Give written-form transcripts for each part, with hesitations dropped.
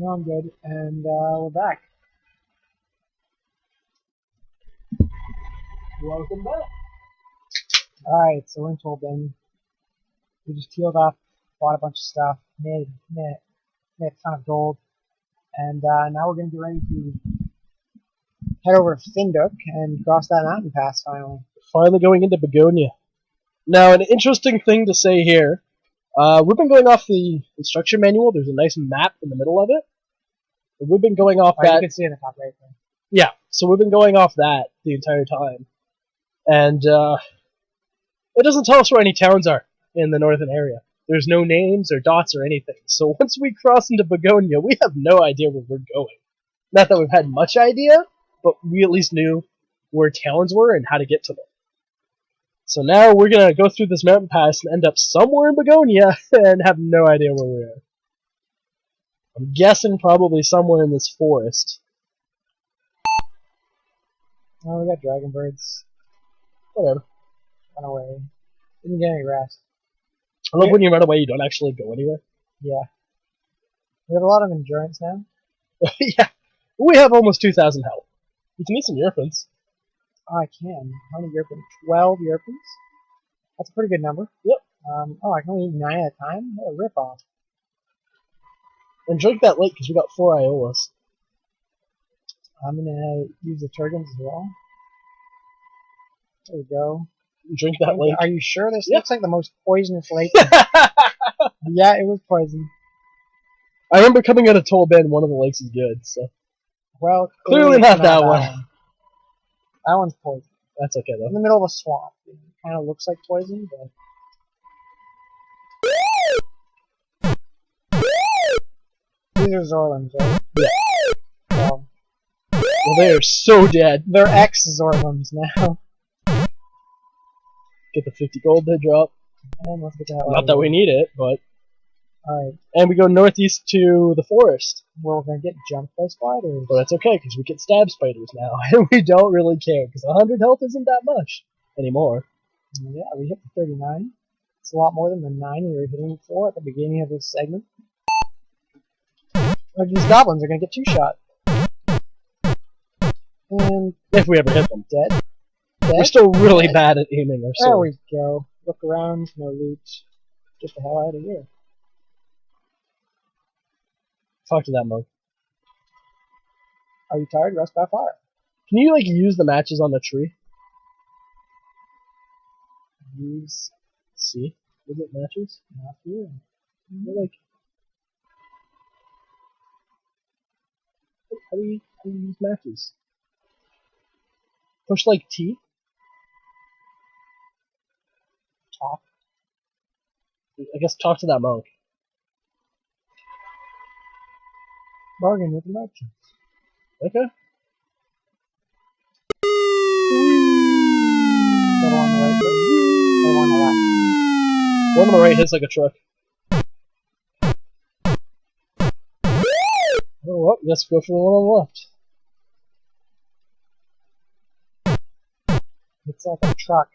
No, I'm good. And we're back. Welcome back. Alright, so we're in Tolbin. We just healed up, bought a bunch of stuff, made a ton of gold. And now we're going to get ready to head over to Finduk and cross that mountain pass finally. Finally going into Begonia. Now, an interesting thing to say here. We've been going off the instruction manual. There's a nice map in the middle of it. And we've been going off that. You can see in the top right there. Yeah, so we've been going off that the entire time. And it doesn't tell us where any towns are in the northern area. There's no names or dots or anything. So once we cross into Begonia, we have no idea where we're going. Not that we've had much idea, but we at least knew where towns were and how to get to them. So now we're going to go through this mountain pass and end up somewhere in Begonia and have no idea where we are. I'm guessing probably somewhere in this forest. Oh, we got dragon birds. Whatever. Run away. Didn't get any rest. I love when you run away, you don't actually go anywhere. Yeah. We have a lot of endurance now. Yeah. We have almost 2,000 health. You can eat some Zilfins. Oh, I can. How many Yerpins? 12 Yerpins? That's a pretty good number. Yep. Oh, I can only eat 9 at a time? What a rip-off. And drink that lake because we got 4 Iolas. I'm gonna use the Turgans as well. There we go. Drink that lake. Are you sure? This Yep. looks like the most poisonous lake. Yeah, it was poison. I remember coming out of Tolbin, one of the lakes is good, so. Well, Clearly it's not that one. That one's poison. That's okay, In though. the middle of a swamp. It kind of looks like poison, but... These are Zorlins, right? Yeah. Well, Well, they are so dead. they're ex-Zorlins now. Get the 50 gold they drop. And let's get the hell out Not of that here. we need it, but. Alright, And we go northeast to the forest. we're gonna get jumped by spiders. But that's okay, because we get stab spiders now, and we don't really care, because 100 health isn't that much anymore. Yeah, we hit the 39. It's a lot more than the 9 we were hitting for at the beginning of this segment. Like, these goblins are gonna get 2-shot. And If we ever hit them. dead. We're still really bad at aiming our There sword. we go. Look around, no loot. Get the hell out of here. Talk to that monk. Are you tired? Rest by fire. Can you, like, use the matches on the tree? Use See? Is it matches? not here. They're like... How do you use matches? Push, like, T? Talk. I guess talk to that monk. Bargain with the merchant. Okay. Double on the right there. Or on the left. One on the right hits like a truck. Oh, well, let's go for the one on the left. It's like a truck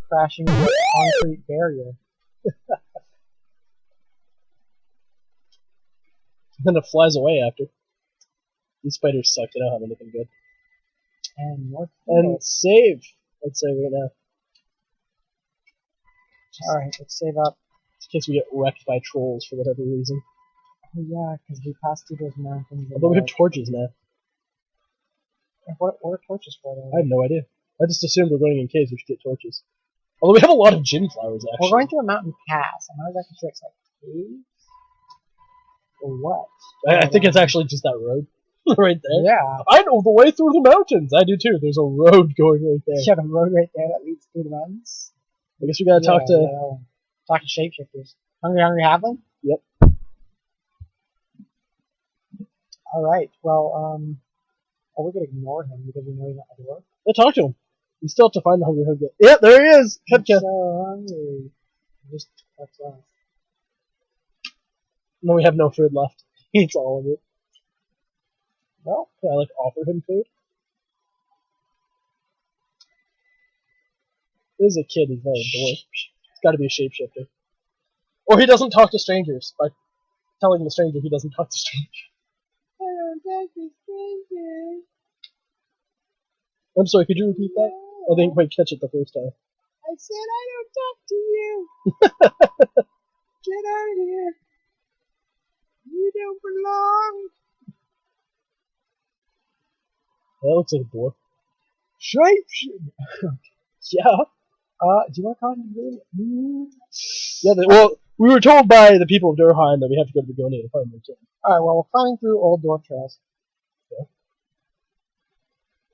crashing into a concrete barrier. And then it flies away after. These spiders suck, they don't have anything good. And north. And save, I'd say right now. Alright, let's save up. In case we get wrecked by trolls for whatever reason. Oh yeah, because we passed through those mountains. Although we have torches now. What are torches for though? I have no idea. I just assumed we're going in caves, we should get torches. Although we have a lot of gin flowers, actually. We're going through a mountain pass. I'm not exactly sure it's like caves? Or what? I think it's actually just that road. Right there. Yeah. I know the way through the mountains! I do too. There's a road going right there. Yeah, the road right there that leads through the mountains. I guess we gotta talk to... Yeah. Talk to shapeshifters. Hungry Halfling? Yep. Alright, well, we could ignore him because we know he's not going to work. Yeah, talk to him. We still have to find the hungry hood. Yeah, there he is! I'm Gotcha. so hungry. Just fucks off. No, we have no food left. He eats all of it. Well, Can I, like, offer him food? This is a kid, he's not a dork. He's gotta be a shapeshifter. Or he doesn't talk to strangers by telling the stranger he doesn't talk to strangers. like a stranger. I'm sorry, could you repeat that? I didn't quite catch it the first time. I said I don't talk to you. Get out of here. You don't belong. That looks like a door. Shape. Yeah. Do you want to comment? Yeah, well, we were told by the people of Durheim that we have to go to Begonia to find their king. Alright, well, we're climbing through old dwarf trails. Yeah.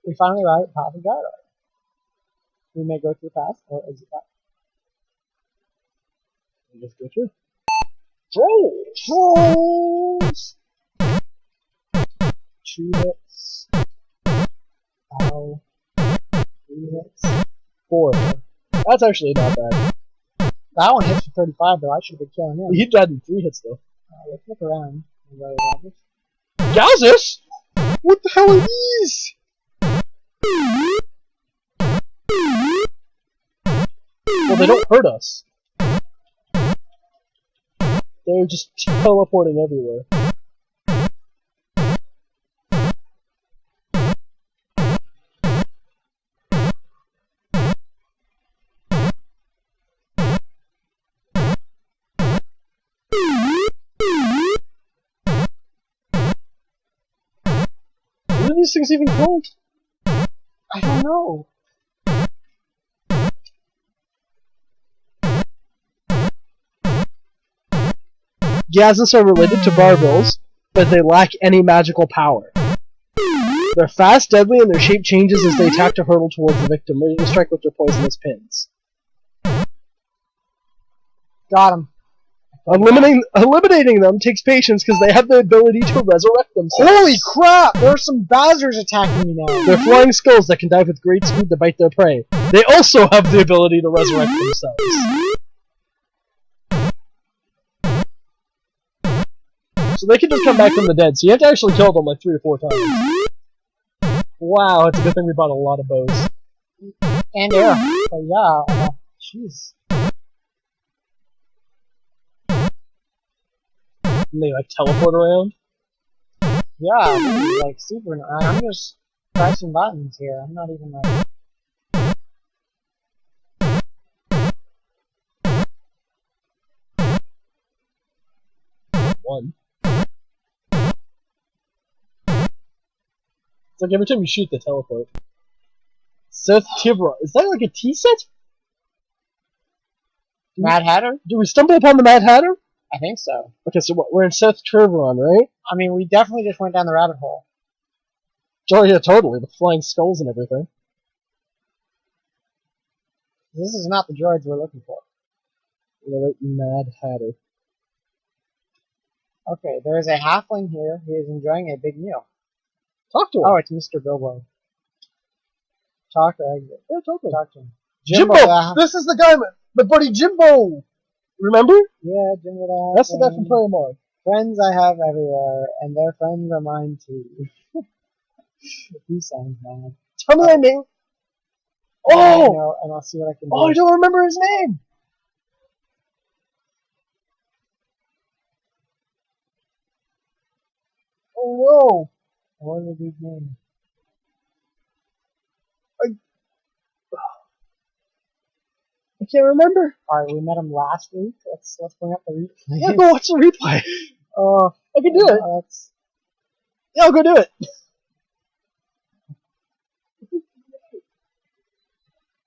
We finally arrive at the path of Gyro. We may go through the path, or exit that. We just go through. Trolls! 2 hits. Ow. 3 hits. 4. That's actually not bad. That one hits for 35, though. I should have been killing him. He died in 3 hits, though. Let's look around. Jazzip? What the hell are these? Well, they don't hurt us. They're just teleporting everywhere. Are these things even called? I don't know. Gazis are related to barbels, but they lack any magical power. They're fast, deadly, and their shape changes as they attack to hurtle towards the victim, ready to strike with their poisonous pins. Got him. Eliminating them takes patience because they have the ability to resurrect themselves. Holy crap! There's some Bazzers attacking me now. They're flying skulls that can dive with great speed to bite their prey. They also have the ability to resurrect themselves. So they can just come back from the dead, so you have to actually kill them like 3 or 4 times. Wow, it's a good thing we bought a lot of bows. And air. But yeah, jeez. And they like teleport around. Yeah, this is like super. I'm just pressing buttons here. I'm not even like. 1. It's like every time you shoot, they teleport. Seth Tibra. Is that like a tea set? Mad Hatter? Do we stumble upon the Mad Hatter? I think so. Okay, so what? We're in Seth Trevron, right? I mean, we definitely just went down the rabbit hole. Oh yeah, totally. With flying skulls and everything. This is not the droids we're looking for. The right Mad Hatter. Okay, there is a halfling here. He is enjoying a big meal. Talk to him. Oh, it's Mr. Bilbo. Talk or exit? Yeah, talk to him. Talk to him. Jimbo! This is the guy, my buddy Jimbo! Remember? Yeah, Jimbo. That's the guy from Paramount. Friends I have everywhere, and their friends are mine too. He sounds mad. Tell me that name. I Oh! know, and I'll see what I can do. Oh, I don't remember his name! Oh What was the dude's name? I can't remember. Alright, we met him last week. Let's bring up the replay. Yeah, go watch the replay. I can do it. Yeah, I'll go do it.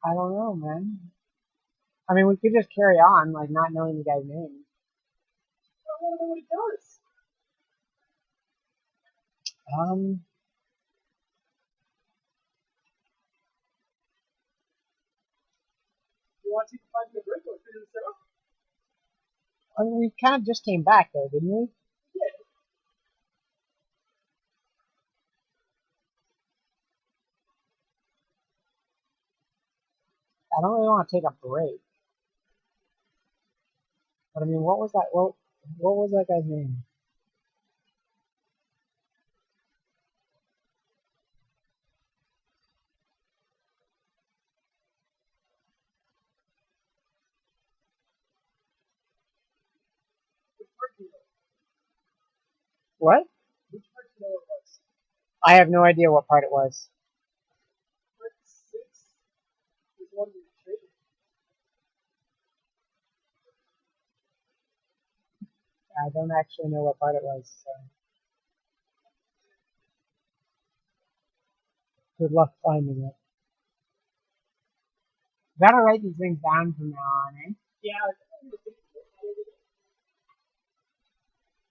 I don't know, man. I mean, we could just carry on, like, not knowing the guy's name. I don't know what he does. You want to see if I can break or figure this out? I mean, we kind of just came back, though, didn't we? Yeah. I don't really want to take a break. But I mean, what was that? What was that guy's name? What? Which part do you know it was? I have no idea what part it was. I don't actually know what part it was. So. Good luck finding it. Gotta write these things down from now on, eh? Yeah.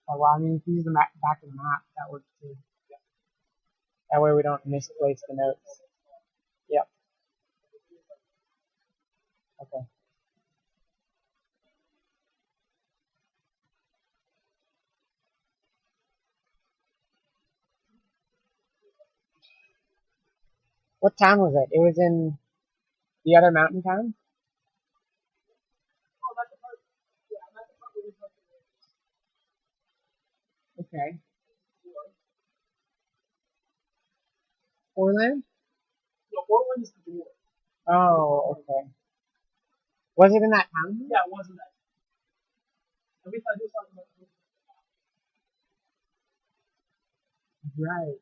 Oh, well, I mean, if you use the back of the map, that works too. That way we don't misplace the notes. Yep. Okay. What town was it? It was in the other mountain town? Okay. Orland? No, Orland is the door. Oh, okay. Was it in that town? Yeah, it wasn't that. Every time I do something like this. Right.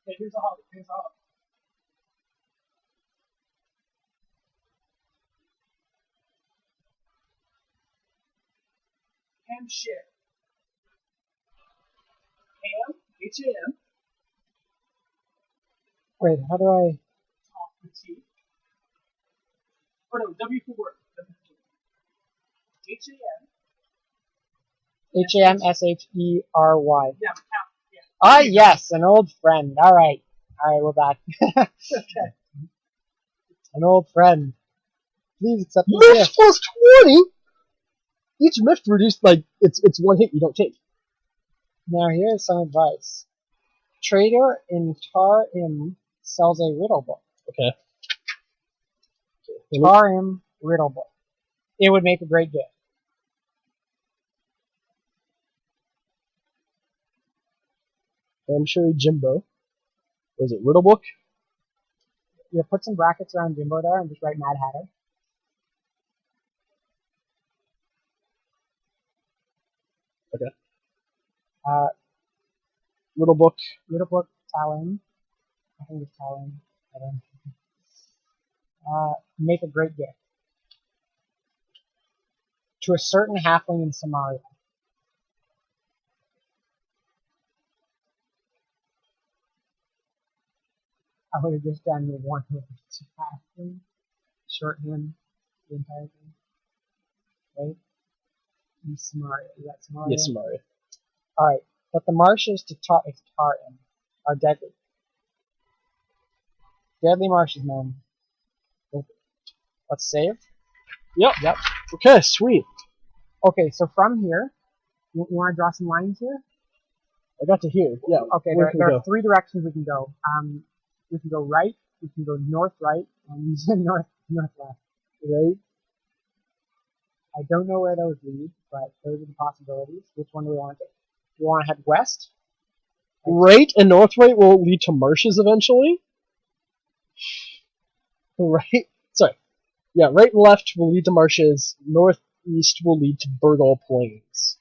Okay, here's a hobby. Here's a hobby. Ham share. Ham, H-A-M. Wait, how do I... Talk the T. Or no, W for word. H-A-M. H-A-M-S-H-E-R-Y. Yeah, yeah. Ah, yes, an old friend. All right, we're back. Okay. An old friend. Please accept this Mift gift. plus 20? Each Mift reduced, like, it's one hit you don't take. Now here's some advice. Trader in Tar-Im sells a riddle book. Okay. Tar-Im riddle book. It would make a great gift. I'm sure Jimbo. Was it Riddle Book? You put some brackets around Jimbo there and just write Mad Hatter. Okay. Riddle Book. Riddle book, Talon. I think it's Talon. I don't know. Make a great gift. To a certain halfling in Samaria. I would have just done one of the halfling. Shorthand the entire thing. Right? In Samaria. You got Samaria? Yes, Samaria. Alright. But the marshes to Tar-Im are deadly. Deadly marshes, man. Let's save. Yep. Yep. Okay, sweet. Okay, so from here, you want to draw some lines here? I got to here. Yeah. Okay, Where there can we are go? 3 directions we can go. We can go right, we can go north right, and we can north left. Right. I don't know where those lead, but those are the possibilities. Which one do we want to take? Do we want to head west? Right and north right will lead to marshes eventually. Right. Sorry. Yeah, right and left will lead to marshes. Northeast will lead to Burgal Plains.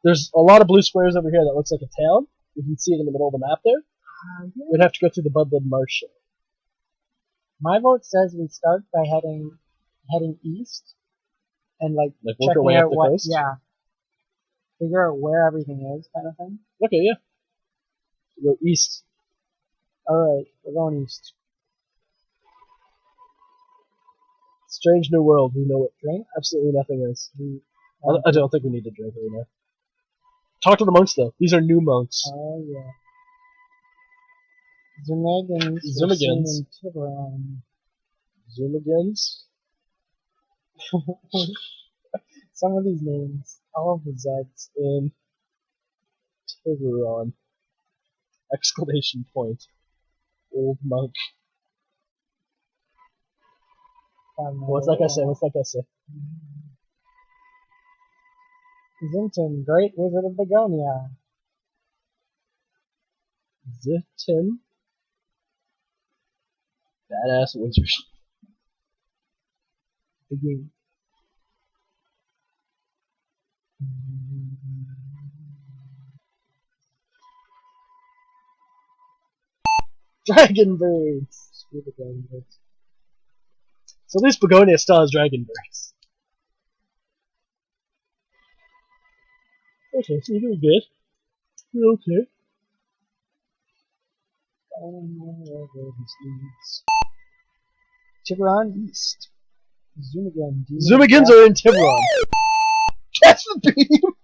There's a lot of blue squares over here that looks like a town. You can see it in the middle of the map there. Yeah. We'd have to go through the Budland Marsh. My vote says we start by heading east and like Work our checking way out up the what, coast? yeah, figure out where everything is, kind of thing. Okay, yeah. So go east. All right, we're going east. Strange New World. We know what Drink? absolutely nothing is. I don't think we need to drink right now. Talk to the monks though. These are new monks. Oh yeah. Zumagans. Zoomagans. Tiburon. Zoomagans. Some of these names, all of the Zeds. In Tiburon. Exclamation point. Old monk. What's that guy say? What's that guy say? Zinton, Great Wizard of Begonia. Zilfin. Badass wizard. The game. Dragon birds! Screw the dragon birds. So at least Begonia still has dragon birds. Okay, so you're doing good. You're okay. Tiburon East. Zoom again. Zoomigans are in Tiburon. Catch the beam!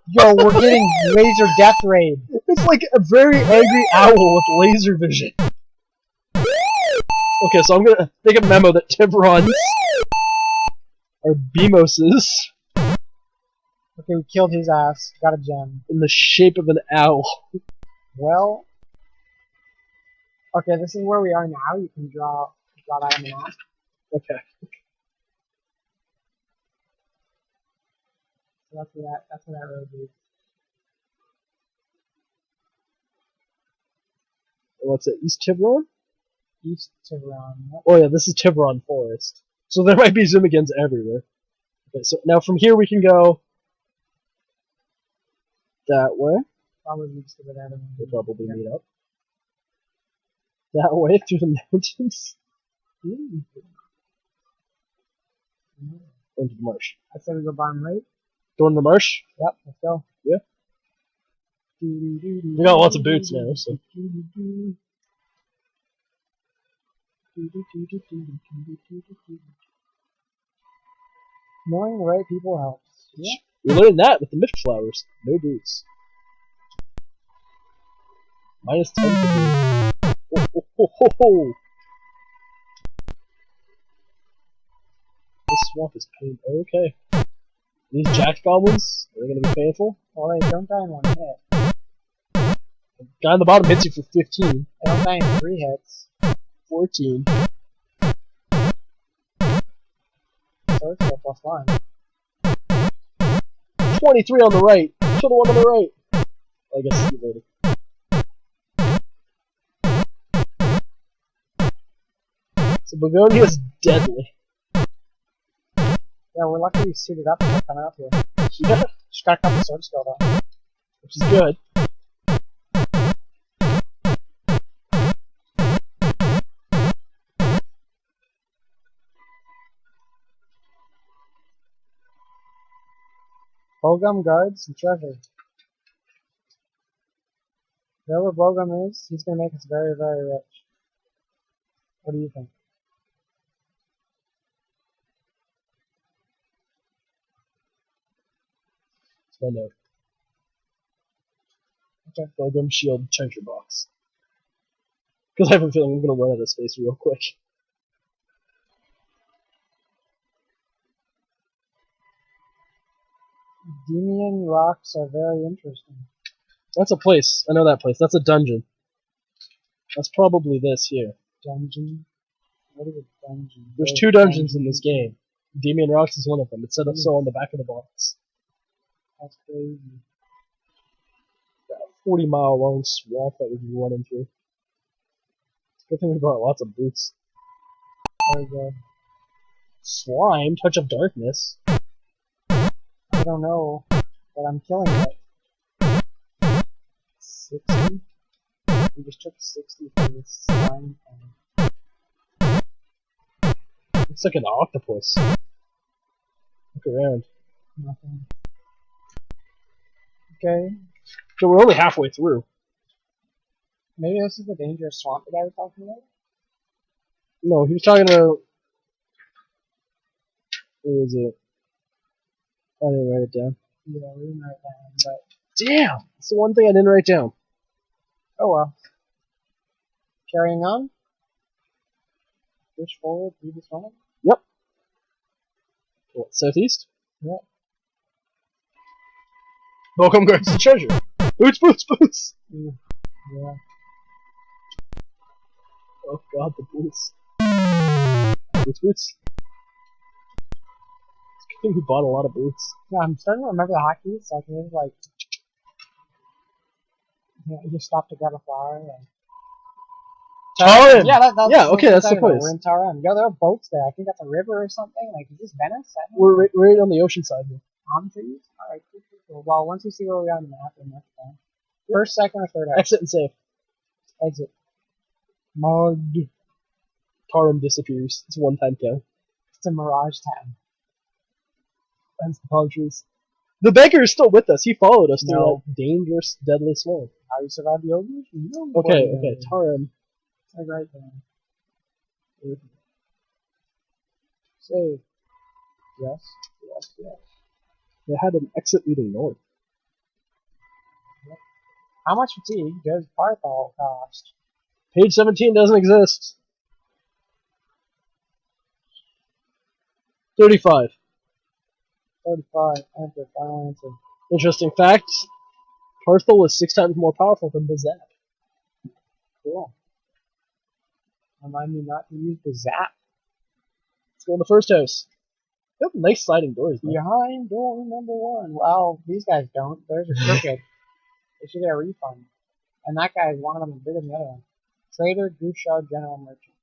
Yo, we're getting laser death raid. It's like a very angry owl with laser vision. Okay, so I'm gonna make a memo that Tiburons are Beamoses Okay, we killed his ass. Got a gem. in the shape of an owl. Well, okay, this is where we are now. You can draw that on the map. Okay. So that's where that road leads. What's it? East Tiburon? East Tiburon. Yep. Oh yeah, this is Tiburon Forest. So there might be Zoomigans everywhere. Okay, so now from here we can go that way. Probably leads to the other one. We'll probably meet up. That way through the mountains. Into the marsh. I said we go bottom right. Go into the marsh? Yep, let's go. Yeah. We got lots of boots now, so. Knowing the right people helps. Yeah. We learned that with the mist flowers. No boots. -10 for boots. Oh, ho, ho, ho. This swamp is painful. Okay. These jack goblins, are they going to be painful? Well, they don't die in one hit. The guy on the bottom hits you for 15. They don't die in 3 hits. 14. So it's still +1. 23 on the right. Kill the one on the right. I guess you voted. So Begonia is deadly. Yeah, we're lucky we suited up for coming up here. Yeah, Just got a couple sword skill though. which is good. Bogum guards and treasure. Wherever Bogum is, he's gonna make us very, very rich. What do you think? That's my note. Okay. Program shield treasure box. Because I have a feeling I'm going to run out of space real quick. Demian rocks are very interesting. That's a place. I know that place. That's a dungeon. That's probably this here. Dungeon? What is a dungeon? There's 2 dungeons in this game. Demian Rocks is one of them. It's set up so on the back of the box. That's crazy. Got a 40-mile long swamp that we've been running through. Good thing we brought lots of boots. Very good. Slime, touch of darkness. I don't know, but I'm killing it. 60? We just took 60 for this slime thing. Looks like an octopus. Look around. Nothing. Okay. So we're only halfway through. Maybe this is the dangerous swamp that I was talking about? No, he was talking about... Where was it? I didn't write it down. Yeah, we didn't write that down, Damn! That's the one thing I didn't write down. but oh well. Carrying on. Push forward through the swamp. Yep. What, southeast? Yep. Welcome guards to treasure. Boots, boots, boots! Yeah. Oh god, the boots. Boots, boots. It's a good thing we bought a lot of boots. Yeah, I'm starting to remember the hotkeys, so I can just like you just stop to grab a flower and Tarim. Yeah, that's Yeah, okay, that's the We're place. in Tarim. Yeah, there are boats there. I think that's a river or something. Like, is this Venice? I don't know. We're right on the ocean side here. Palm trees? Alright, cool. Well, once you see where we are on the map, then that's fine. First, second, or third house? Exit and save. Exit. Mud. Tarim disappears. It's a one-time kill. It's a mirage town. Hence the palm trees. The banker is still with us. He followed us through No. that dangerous, deadly swamp. How you survive the ogres? No. Okay, Tarim. It's like right there. Save. Yes. They had an exit leading north. How much fatigue does Parthol cost? Page 17 doesn't exist. 35. 35. Enter. Final answer. Interesting fact. Parthol was 6 times more powerful than Bazap. Cool. Remind me not to use the zap. Let's go in the first house. They have nice sliding doors, man. Behind door number 1. Well, these guys don't. Theirs are crooked. They should get a refund. And that guy, one of them is bigger than the other one. Trader, Gouchard, General Merchant.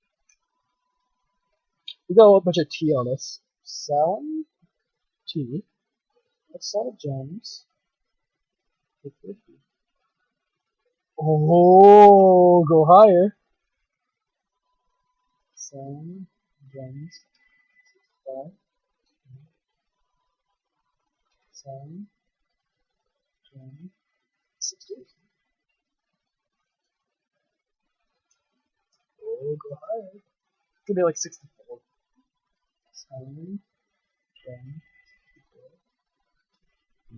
We got a bunch of tea on us. Selling? Tea. Let's sell the gems. For 50. Oh, go higher. Selling gems. 65. Selling gems. 60. Oh, go higher. It's gonna be like 64. Selling gems.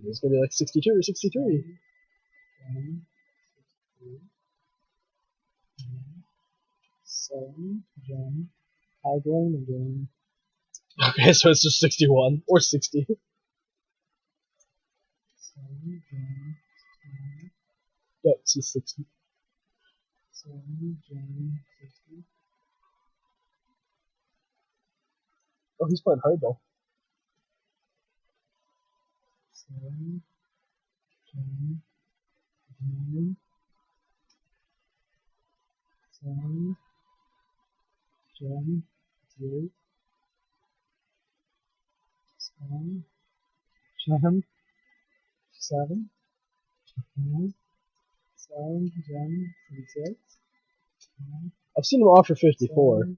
It's gonna be like 62 or 63. Gem. 63. Selling gem. High green again. Okay, so it's just 61 or 60. Selling gem. 61. Yeah, it's just 60. Selling gem. 60. Oh, he's playing hardball. Selling gem. Gem. Selling gem. 58. Selling gem. 7. Selling gem. 36. I've seen him offer 54. Selling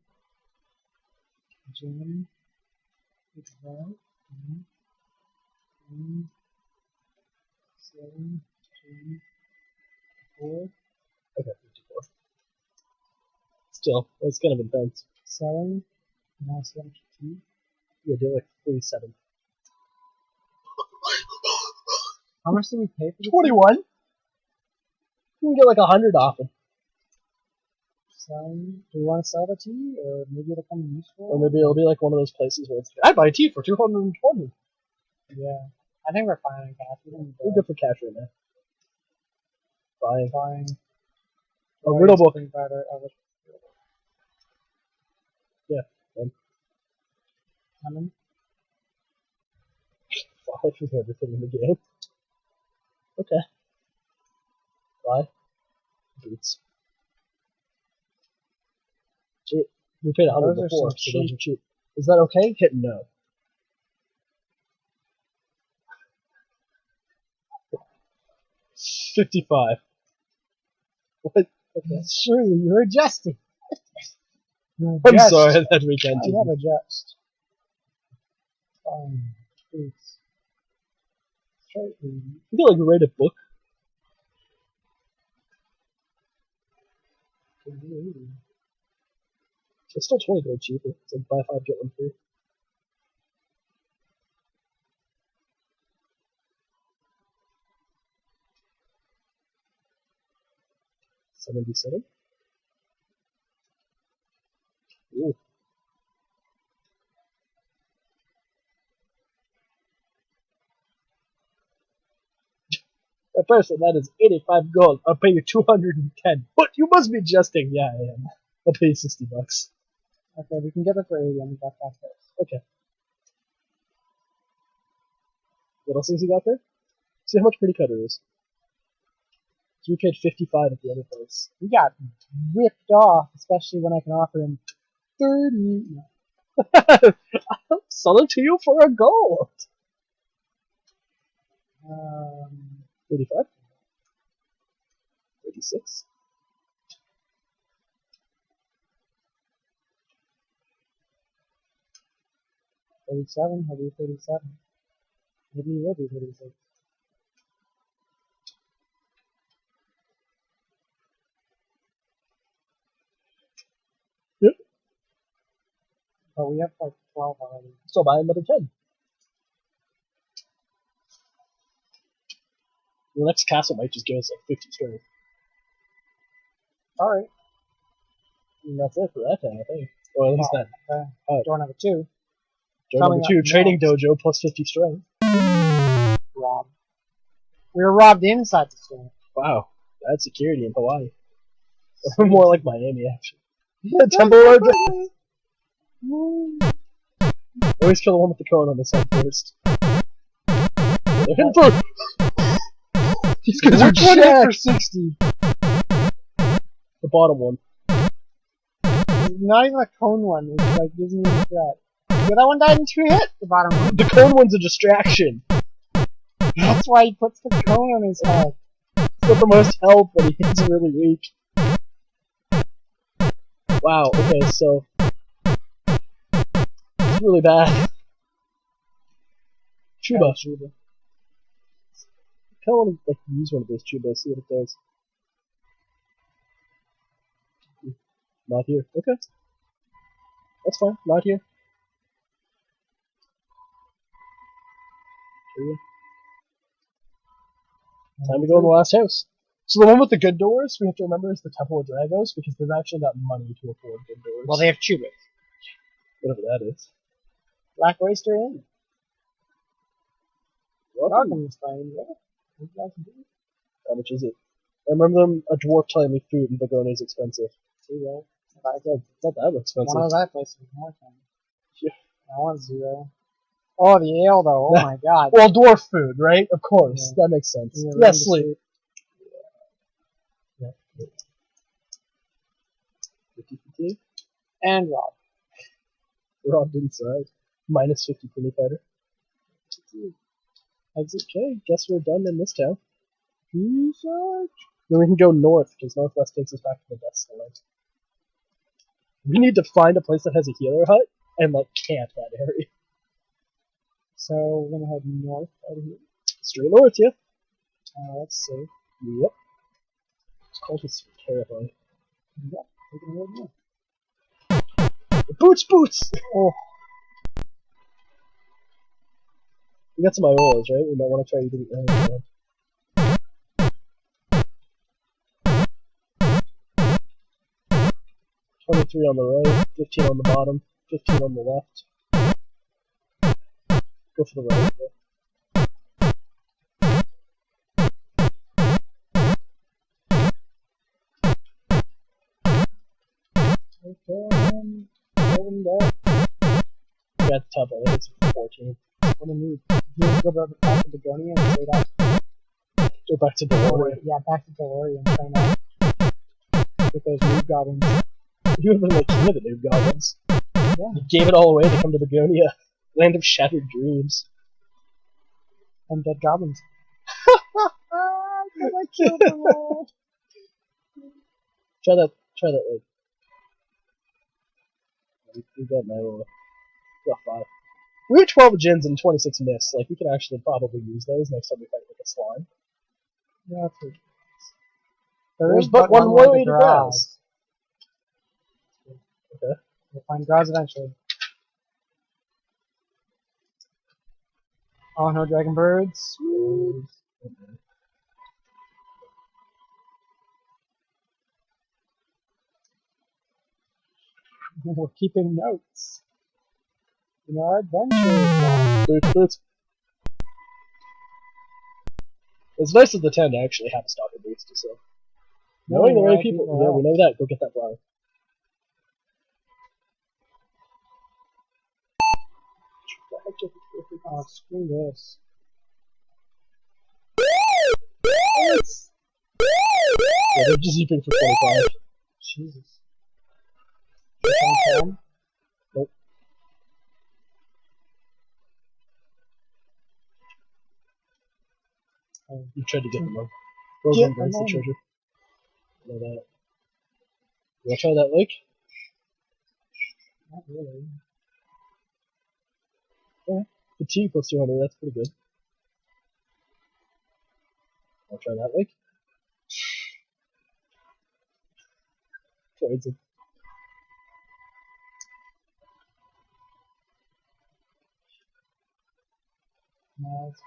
gem. 55. Selling gem. 4. Okay, 54. Still, it's kind of intense. Selling. Now 72. Yeah, do like 47. How much did we pay for this? 21? You can get like 100 off him. Selling. Do we want to sell the tea, or maybe it'll come useful? Or maybe it'll be like one of those places where it's I'd buy tea for 220. Yeah, I think we're fine on cash. We don't We're need good for cash right now. Buying. buying. A riddle book. Yeah. How many? 5 is everything in the game. Okay. Buy. Boots. Gee, we paid 100 Those are before, some so those are cheap. Is that okay? Hit no. $55. What? Okay. Surely you're adjusting. I'm sorry that weekend. I have adjust. Fine. Boots. Straight reading. You could like write a book. It's still 20 gold cheaper. It's like buy 5 get 1 free. $77. Ooh. At first, that is 85 gold. I'll pay you 210. But you must be jesting. Yeah, I am. I'll pay you $60. Okay, we can get it for 80 and we got that first. Okay. What else has he got there? See how much pretty cutter is. So we paid 55 at the other place. We got ripped off, especially when I can offer him 30. I'll sell it to you for a gold. 35? 36? 37, he'll be 37. Maybe he will be 36. Yep. But we have like 12 already. So I'll buy another 10. The next castle might just give us like 50 strength. Alright. And that's it for that time, I think. Or at least that. Door number 2. Door number 2, trading next. dojo plus 50 strength. Robbed. We were robbed inside the store. Wow, bad security in Hawaii. More like Miami, actually. Yeah, Temple Road. Always kill the one with the cone on the side first. They're hitting for. These guys are jacked for 60. The bottom one. Not even a cone one. It's like gives me a threat. The other one died in 2 hits. The bottom one. The cone one's a distraction. That's why he puts the cone on his head. He's got the most health, but he's really weak. Wow. Okay, so it's really bad. Chuba. Chuba. I kind of want to like use one of those Chubas, see what it does. Not here. Okay. That's fine. Not here. Time to go in the last house. So the one with the good doors, we have to remember, is the Temple of Dragos, because they've actually got money to afford good doors. Well, they have Chubas. Whatever that is. Black Oyster Inn. Welcome. Welcome, fine. Yeah. How much is it? I remember a dwarf telling me food in Begonia is expensive. $0. It's not that expensive. One of those places is more expensive. Yeah. I want $0. Oh, the ale, though. Oh, my God. Well, dwarf food, right? Of course. Yeah. That makes sense. Yeah, sleep. Yeah. 50-50. And Rob. Robbed inside. Minus 50 penny fighter. Exit. Okay, guess we're done in this town. Research. Then we can go north, because northwest takes us back to the Death Star. We need to find a place that has a healer hut and like camp that area. So we're gonna head north out of here. Straight north, yeah. Let's see. Yep. This cult is terrifying. Yep. Taking a road north. Boots! Oh. We got some Iolas, right? We might want to try eating it. 23 on the right, 15 on the bottom, 15 on the left. Go for the right. Okay, got the top, I think it's 14. What do you need? You need to go back to Begonia and say that. Go back to Deloria. Yeah, back to Deloria and train out with those noob goblins. You would have been like king of the noob goblins. Yeah. You gave it all away to come to Begonia. Land of shattered dreams. And dead goblins. Because I killed them all. Try that like. We got an Iola. We got 5. We had 12 gins and 26 myths. Like, we could actually probably use those next time we fight like a slime. Yeah, that's good. There's but one way to Graz. Okay. We'll find Graz eventually. Oh, no dragon birds. Sweet. Okay. We're keeping notes. In our adventures. Boots. It's nice of the 10 to actually have a stock of boots to sell. Knowing the right people. Yeah, we know that. Go get that flower. Oh, screw this. Yeah, they're just Zipping for 25. Jesus. Should I try and kill him? Nope. You tried to get them up. Those Get are the them on. treasure. Know that. You wanna try that lake? Not really. Yeah. Fatigue plus 200, that's pretty good. I'll try that lake. Poison. No, it's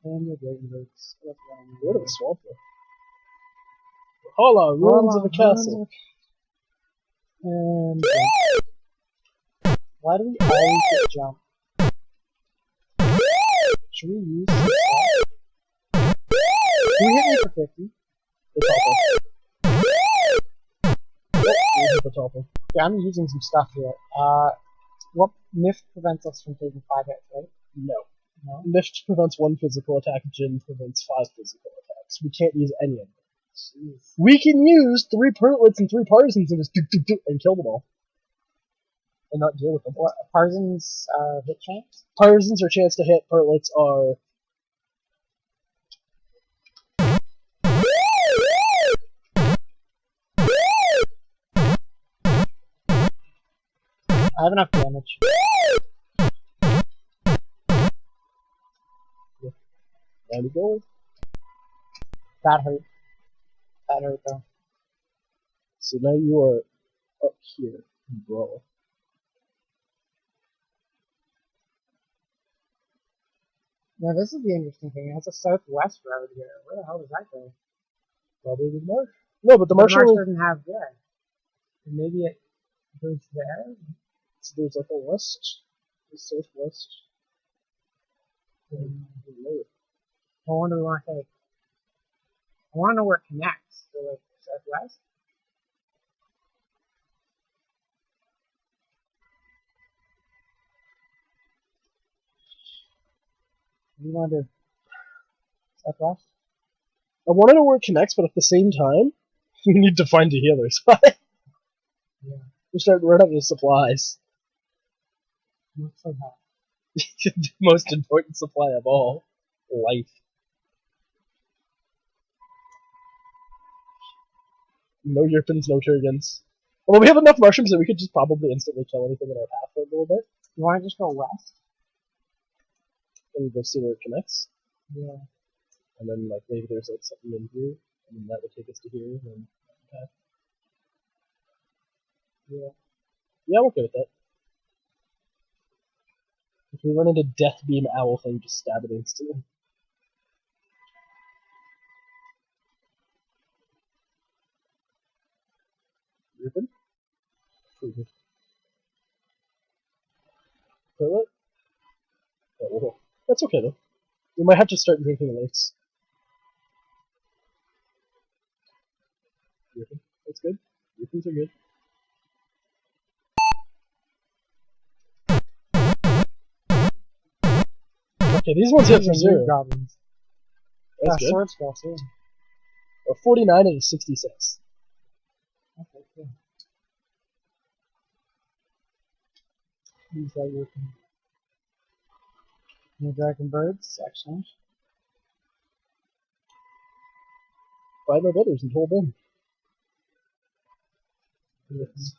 and the great birds. What's wrong? What a swamp though. Hola, ruins of a castle. And why do we always get jump? Should we use some stuff? Can we hit me for 50? The topple. Oh, you hit the topple. Yeah, I'm using some stuff here. What Miff prevents us from taking 5 hits, right? No. No? Lift prevents 1 physical attack, Jin prevents 5 physical attacks. We can't use any of them. Jeez. We can use 3 Pertlets and 3 Partisans and just and kill them all. And not deal with them. What, Partisans hit chance? Partisans are chance to hit, Pertlets are... I have enough damage. Down you go. That hurt. That hurt though. So now you are up here, bro. Now this is the interesting thing. It has a southwest road here. Where the hell does that go? Probably the marsh. No, but the But marsh the marsh only... doesn't have there. Maybe it goes there? So there's like a west, a southwest. I wonder we want to take. I want to know where it connects. So like southwest. You want to do southwest? I want to know where it connects, but at the same time, we need to find a healer spot. Yeah. We're starting to run out of supplies. Looks like that. The most important supply of all, life. No Yerpins, no Turgans. Although we have enough mushrooms that we could just probably instantly kill anything in our path for a little bit. You want to just go west? And go see where it connects. Yeah. And then like maybe there's like something in here, and then that would take us to here, and then path. Yeah. Yeah, I'm okay with that. If we run into Death Beam Owl thing, just stab it instantly. Yerpin? Pretty good. Toilet? Yeah, well, that's okay though. We might have to start drinking lakes. Yerpin? That's good. Yerpins are good. Okay, these ones hit for 0. Goblins. That's good. Sword spell too. A 49 and a 66. Okay, cool. Use that your no dragon birds, excellent. 5 more brothers and whole bin. Yes.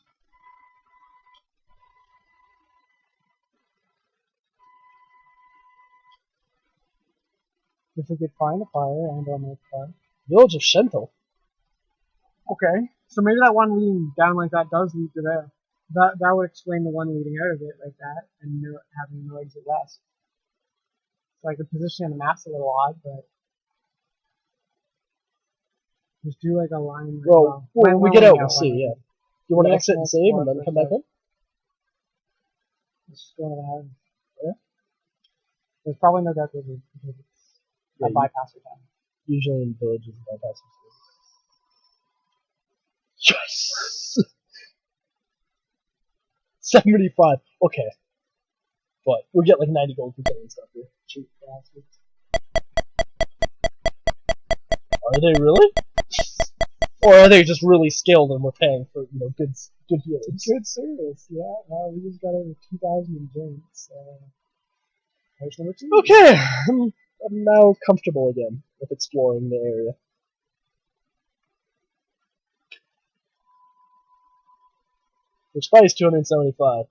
If we could find a fire and or make fire. Village of Shentel. Okay. So maybe that one leading down like that does lead to there. That would explain the one leading out of it like that and no, having no exit west. So like the position on the map's a little odd, but just do like a line. Well, when we get out, we'll see, yeah. You want to exit and save and then come back in? Let's just go ahead. Yeah. There's probably no dark wizard because it's a bypasser time. Usually in villages, bypassers. Yes! 75. Okay. But we get like 90 gold for killing stuff here. Cheap bastards. Are they really? Or are they just really skilled and we're paying for good healers? Good service, yeah. Well, we just got over 2,000 in drinks. There's number 2. Okay, I'm now comfortable again with exploring the area. Which price 275.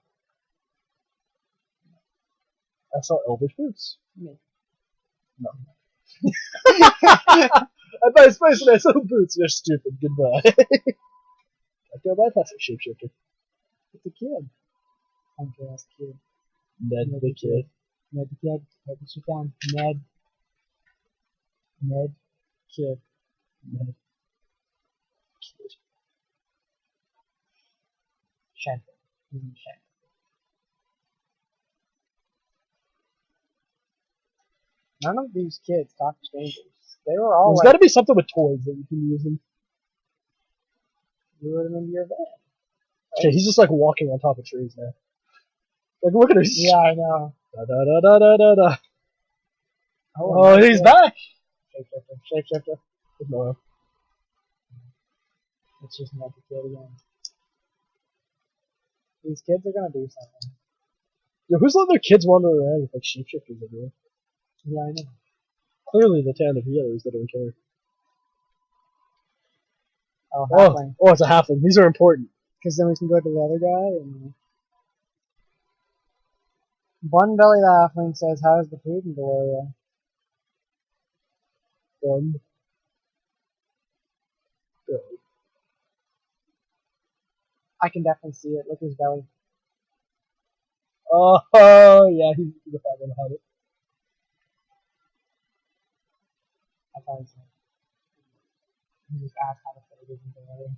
I saw elvish boots. Me. No. I buy spice and I sell boots. You're stupid. Goodbye. I go bypass a shapeshifter. It's a kid. Hunter-ass kid. Ned the kid. Ned the kid. Let me sit down. Ned. Kid. Ned kid. Shanty. None of these kids talk to strangers. They were all There's got to be something with toys that you can use them. lure them into your van. Okay, he's just like walking on top of trees now. Like, look at his. Yeah, I know. Da da da da da da da. Oh, He's back! Shapeshifter. Ignore him. It's just not the kid again. These kids are gonna do something. Yo, who's letting their kids wander around with like shapeshifters everywhere? Yeah, I know. Clearly the town of healers that don't care. Oh, halfling. Oh, it's a halfling. These are important. Because then we can go to the other guy and... Bun Belly the halfling says, how's the food in Gloria? Bun Belly. I can definitely see it. Look at his belly. Oh, yeah, he's the fat one about it. I thought so. He just asked how the food is in Gloria.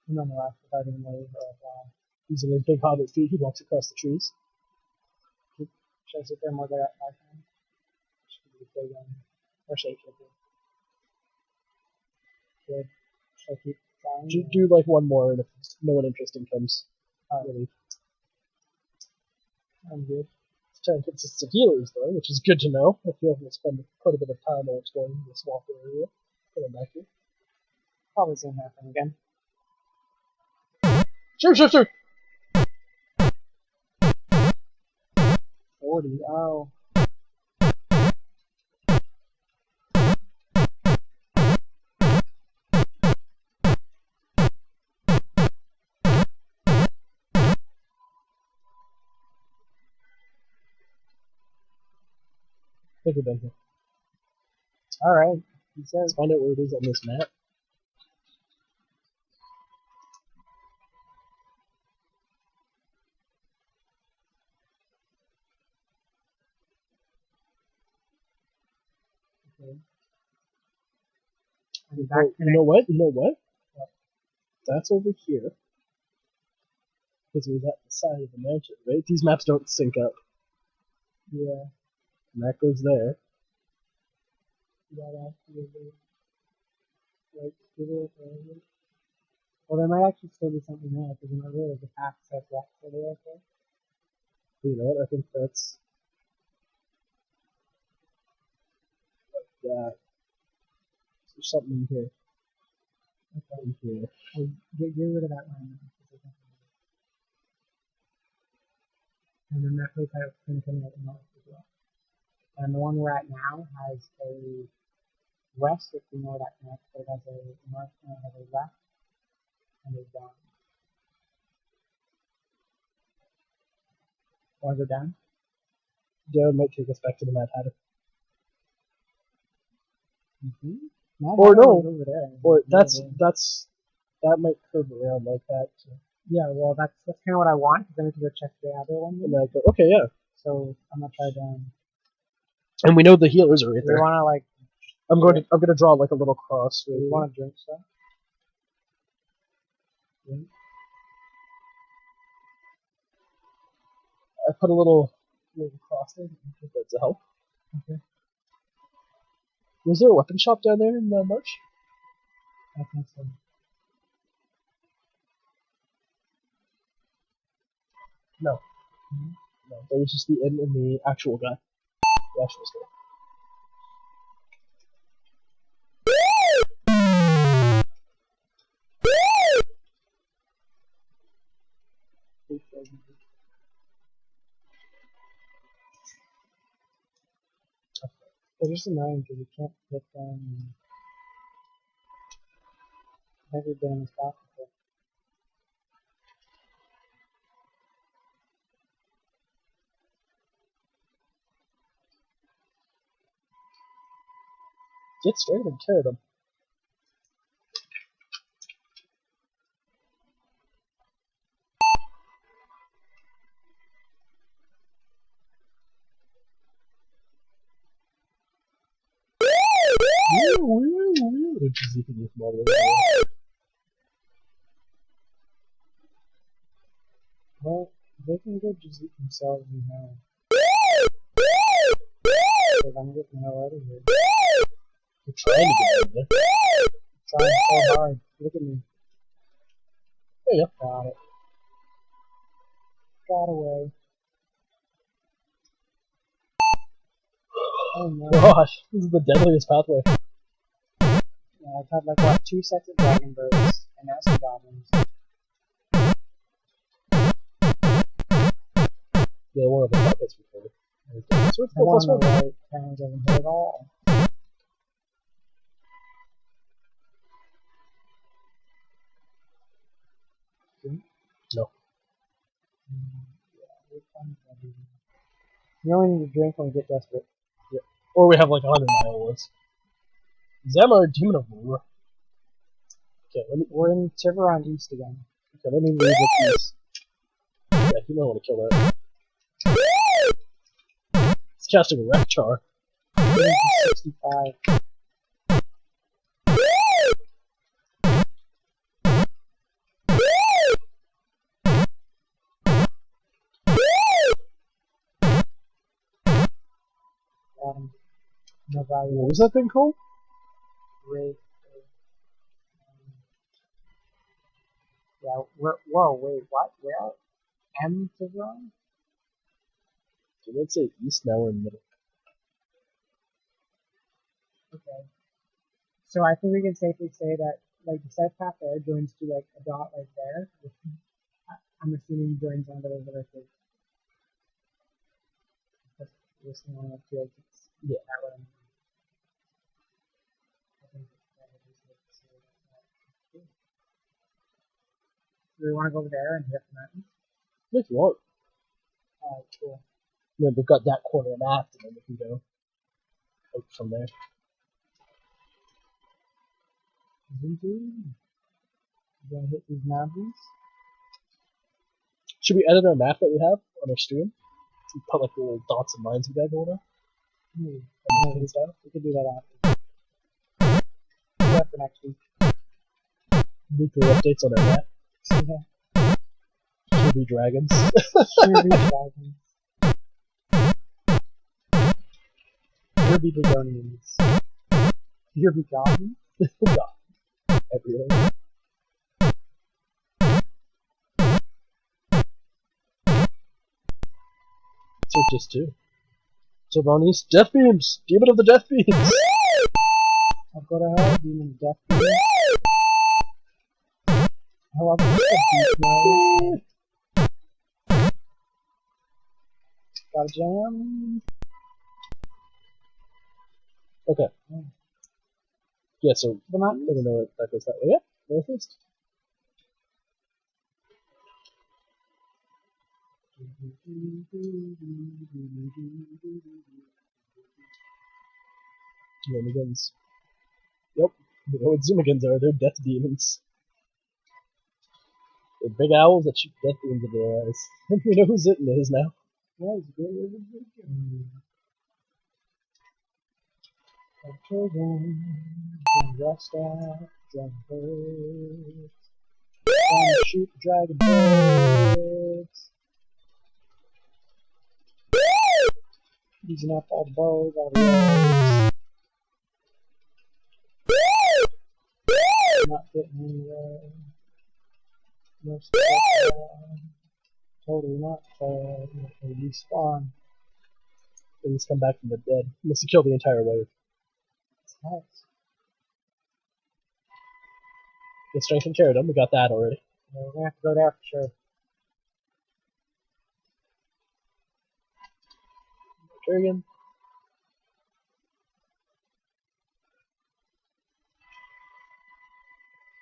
And then the rest without even waiting for a while. He's in his big hobbit feet. He walks across the trees. Should I sit there more good at my time? Should be big one. Or shapeshifter. Good. Should I keep trying? Do like one more, and if no one interesting comes, really. I'm good. This town consists of healers, though, which is good to know. I feel we'll spend quite a bit of time while exploring the swamp area. Coming back here. Probably soon happen again. Shapeshifter! 40. Oh. I think we're done here. Alright. He says. Let's find out where it is on this map. Okay. You know what? What? That's over here. Because it was at the side of the mansion, right? These maps don't sync up. Yeah. And that goes there. Yeah, well, there might actually still be something there, because remember there's a path southwest over there, okay? You know what? I think that's like that. There's something in here. Okay. In here. Get rid of that line. And then that place has been coming out north as well. And the one we're at now has a west, if you know where that connects, but it has a north and it has a left and a down. Want to go down? Yeah, it might take us back to the Mad Hatter. Or no, over there. Or that might curve around like that. So. Yeah, well, that's kind of what I want, because then we can go check the other one. And I go, okay, yeah. So I'm gonna try down. And we know the healers are right there. We want to like. I'm gonna draw like a little cross. Right. We want to drink stuff. Drink. I put a little cross there. I think that's a help. Okay. Was there a weapon shop down there in the marsh? I think so. No. No, that was just the inn and the actual guy. The actual store. They're just annoying because you can't hit them. I've never been in this box before. Get straight and tear them. They're just zipping with them all the way. Well, they can go just eat themselves in hell. Because I'm getting the hell out of here. They're trying to get out of there. Trying so hard. Look at me. There you go. Got it. Got away. Oh no. Gosh, this is the deadliest pathway. Yeah, I've had like what, 2 sets of dragon birds and now some goblins. Yeah, one of the puppets before. So it's The one plus on the one. right towns haven't hit at all. No. Yeah, we're fine with everything. You only need to drink when we get desperate. Yeah. Or we have like 100 Iowas. Zama or Demon of War. Okay, We're in Tiburon East again. Okay, let me read what these. Yeah, you might want to kill that. It's casting a Repchar. 65. No value. What was that thing called? Wraith. Yeah, whoa, wait, what? Where? M Tiburon? So let's say east, now we're in the middle. Okay. So I think we can safely say that, like, the south path there joins to, like, a dot right there. I'm assuming joins on to those other two. Because we're seeing one of the two exits. Yeah. That way. I think that would be safe to say that. Cool. Do we want to go over there and hit the mountain? If you want. Alright, cool. And then we've got that corner mapped, and then we can go out from there. We're gonna hit these mountains. Should we edit our map that we have on our stream? We put like the little dots and lines we got going on. Maybe so. We could do that after. Do that for next week. Weekly updates on our map. Yeah. Should be dragons. Here be dragons. Here be dragonians. Here be goblins. Everywhere. So just two. So Ronnie's Death Beams! Demon of the Death Beams! I'll go to hell, demon death beams. I love just the beat noise. Got a jam. Okay. Yeah, so The mountain. I don't know if that goes that way. Yeah, northeast. Zoomigans. Yep. You know what Zoomigans are, they're death demons. They're big owls that shoot death beams into their eyes. We know who Zilfin is now. Yeah, it's good. Children, rest out, dragon birds. Trying to shoot dragon birds. Using up all the bows, all the arrows. Not getting anywhere. No success. totally not. They respawn. Things come back from the dead. Unless you kill the entire wave. It's nice. Get strength and carry them. We got that already. Yeah, we're gonna have to go there for sure. Dragon.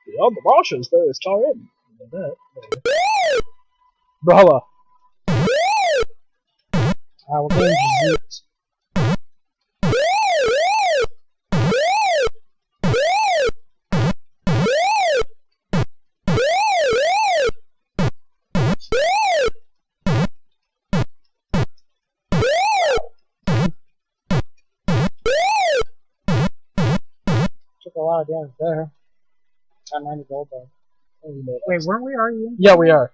Beyond the marshes, there is Charin. Brahma. We're getting Jazzip. Took a lot of damage there. Got 90 gold though. Wait, weren't we already in? Yeah, we are.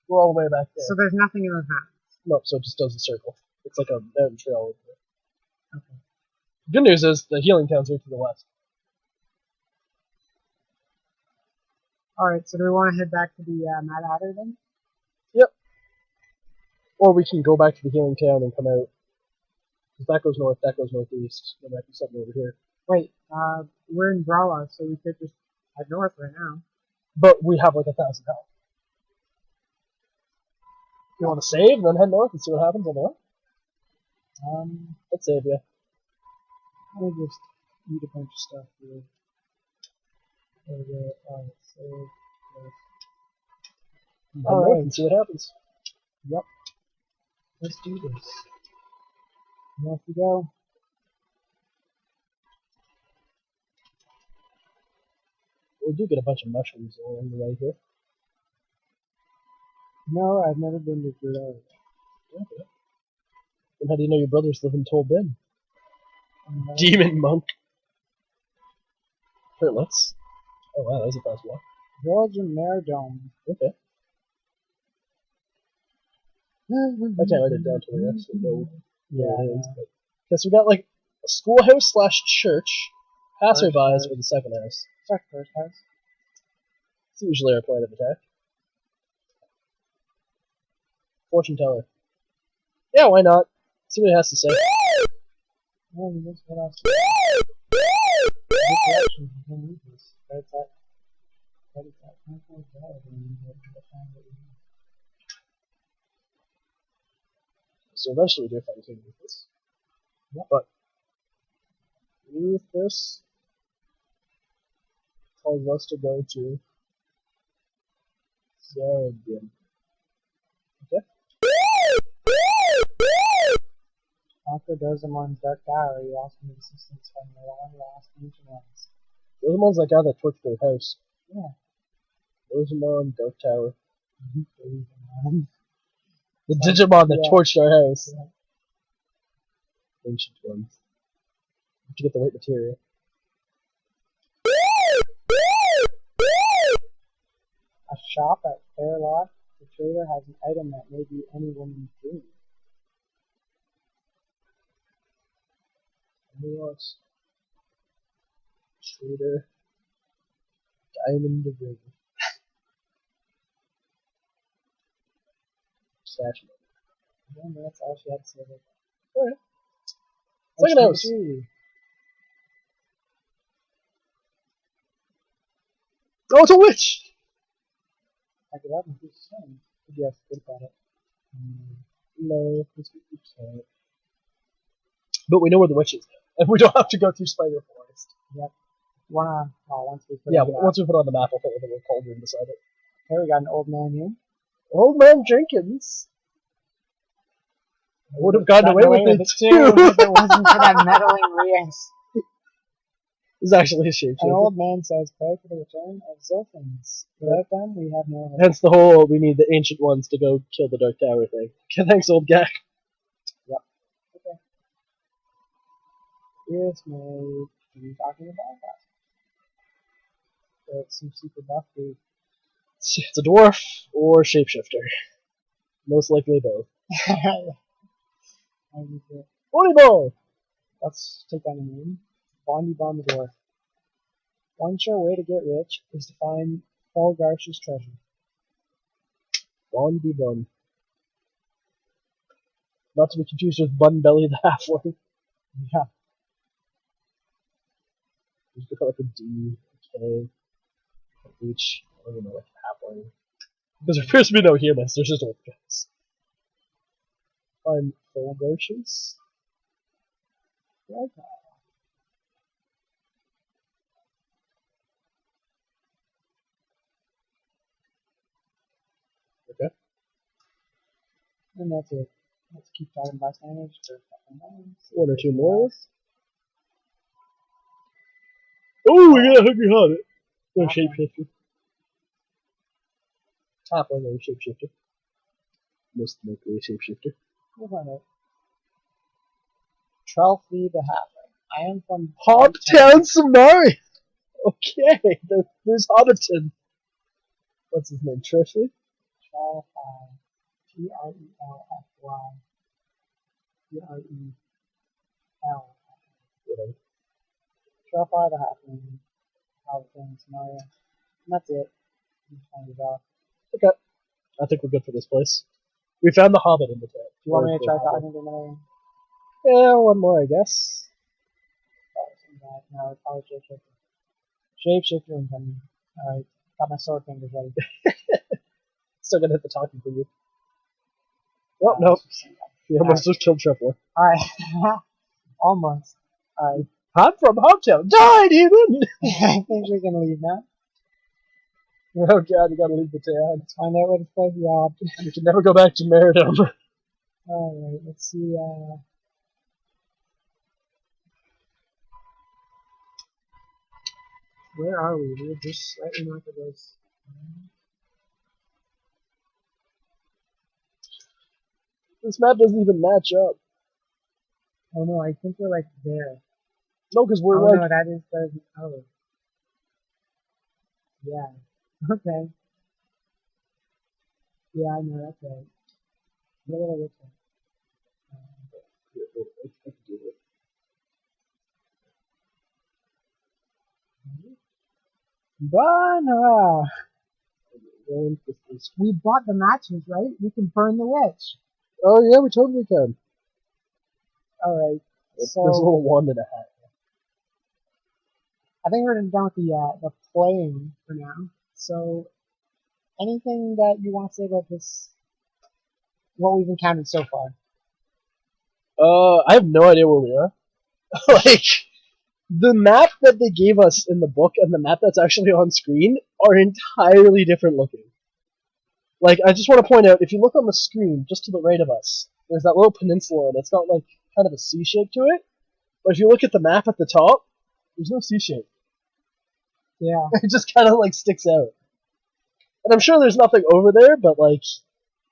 We're all the way back there. So there's nothing in the map. Nope, so it just does a circle. It's like a mountain trail. Okay. Good news is the healing town's right to the west. Alright, so do we want to head back to the Mad Hatter then? Yep. Or we can go back to the healing town and come out. If that goes north, that goes northeast. There might be something over here. Wait, we're in Brala, so we could just head north right now. But we have like 1,000 health. You want to save and then head north and see what happens on the way? Let's save you. Let me just eat a bunch of stuff here. There we go. Alright, save. Head north and see what happens. Yep. Let's do this. North we go. We do get a bunch of mushrooms along the way here. No, I've never been to Grilla. Okay. Then how do you know your brothers live in Tol Ben? Demon monk. Here, let's. Oh wow, that was a fast walk. Village of Maradome. Okay. I can't write it down till we actually know where it is. But. Okay, so we got like a schoolhouse / church. Passerbys for the second house. Check first house. It's usually our plan of attack. Fortune teller. Yeah, why not? See what he has to say. Oh, that's what else. Good direction. You can read this. Right at So eventually we do find King with this. Yeah. But with this tells us to go to Zilfin. Okay. After Dozamon's Dark Tower, you also need assistance from the long-lost ancient ones. Dozamon's that guy that torched their house. Yeah. Dozamon, Dark Tower. Dozamon. The Digimon that torched our house. Yeah. Ancient ones. Have to get the right material. A shop at Fairlock. The trader has an item that may be any woman's dream. Who else? Trader. Diamond ring. Statue. Yeah, that's all she had to say. Alright. Second house. Oh, it's a witch! Back it up and keep saying. Did you have to think about it? No, because we can't. But we know where the witch is. And we don't have to go through Spider Forest. Yep. Once we put once we put it on the map, I'll put a little cauldron beside it. Okay, we got an old man here. Old Man Jenkins. I would have gotten away with it too if it wasn't for that meddling Rias. It's actually a shape. An old man says, pray for the return of Zilfins. Without them, we have no hope. Hence the whole, we need the ancient ones to go kill the Dark Tower thing. Okay, thanks, old guy. Yep. Okay. Yes, mate. What are you talking about that? So it's some super buff dude. It's a dwarf or shapeshifter. Most likely both. Bonnie Ball! Let's take down a name. Bondi Bon the Dwarf. One sure way to get rich is to find Paul Garsh's treasure. Bondi Bon. Not to be confused with Bun Belly the halfling. Yeah. There's like a D, a K, a H. I don't even know, like halfling. Because there appears to be no humans, there's just old guys. Find full versions. Okay. Okay. And that's it. Let's keep talking bystanders for a couple minutes. One or two more. Oh, we got a Hungry Hobbit. No Okay. shapeshifter. Halfling or shapeshifter. Most likely a shapeshifter. We'll find out. Trelfie the Halfling. I am from Hobtown Samari! Okay, there's Hobbiton. What's his name? Trelfie? Trelfie. Trelfy. Trel. Whatever. Trelfie the Halfling. Hobbiton, Samaria. And that's it. Just find it off. Okay. I think we're good for this place. We found the Hobbit in the town. Do you want me to try talking to another? Yeah, one more, I guess. No, it's probably shapeshifter. Shapeshifter incoming. Alright. Got my sword fingers ready. Still gonna hit the talking for you. Oh, no. You almost just killed Tripler. Alright. Almost. Alright. I'm from Hobtown. Die, demon! I think we can leave now. Oh god, you gotta leave the town. Let's find out what this place is robbed. You can never go back to Meridum. Alright, let's see, where are we? We're just slightly north of this. This map doesn't even match up. Oh no, I think we're like there. No, because we're Oh like... no, that is the... Oh. Yeah. Okay. Yeah, I know, that's right. What about this one? Bana! We bought the matches, right? We can burn the witch. Oh yeah, we totally can. Alright, so... There's a little wand in a hat. I think we're done with the playing for now. So, anything that you want to say about this, what we've encountered so far? I have no idea where we are. Like, the map that they gave us in the book and the map that's actually on screen are entirely different looking. Like, I just want to point out, if you look on the screen, just to the right of us, there's that little peninsula, and it's got, like, kind of a C shape to it. But if you look at the map at the top, there's no C shape. Yeah. It just kind of, like, sticks out. And I'm sure there's nothing over there, but, like,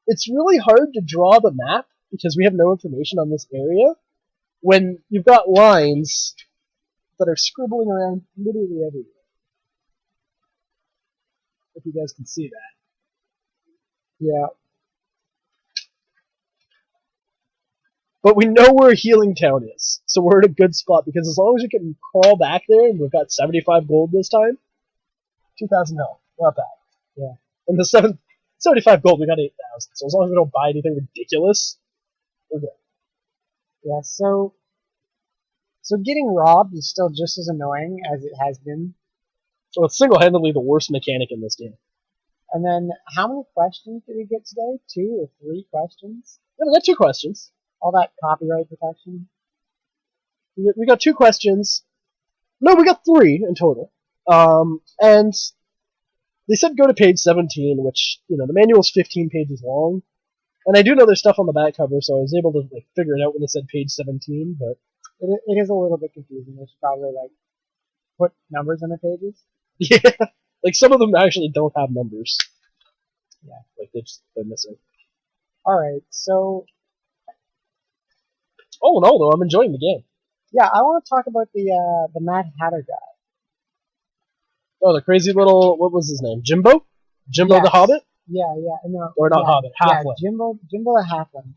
it's really hard to draw the map, because we have no information on this area, when you've got lines that are scribbling around literally everywhere. If you guys can see that. Yeah. But we know where Healing Town is, so we're in a good spot, because as long as we can crawl back there, and we've got 75 gold this time, 2,000 health, not bad. Yeah. And the 75 gold, we got 8,000, so as long as we don't buy anything ridiculous, we're good. Yeah, so getting robbed is still just as annoying as it has been. So it's single-handedly the worst mechanic in this game. And then, how many questions did we get today? 2 or 3 questions? Yeah, we got 2 questions. All that copyright protection? We got 2 questions. No, we got 3 in total. And they said go to page 17, which, you know, the manual's 15 pages long. And I do know there's stuff on the back cover, so I was able to, like, figure it out when they said page 17, but... It is a little bit confusing. They should probably, like, put numbers on the pages. Yeah, like, some of them actually don't have numbers. Yeah. Like, they're missing. Alright, so... All in all, though, I'm enjoying the game. Yeah, I want to talk about the Mad Hatter guy. Oh, the crazy little... What was his name? Jimbo? Jimbo Yes. the Hobbit? Yeah, no. Or not yeah, Hobbit, Halfling. Yeah, Jimbo the Halfling.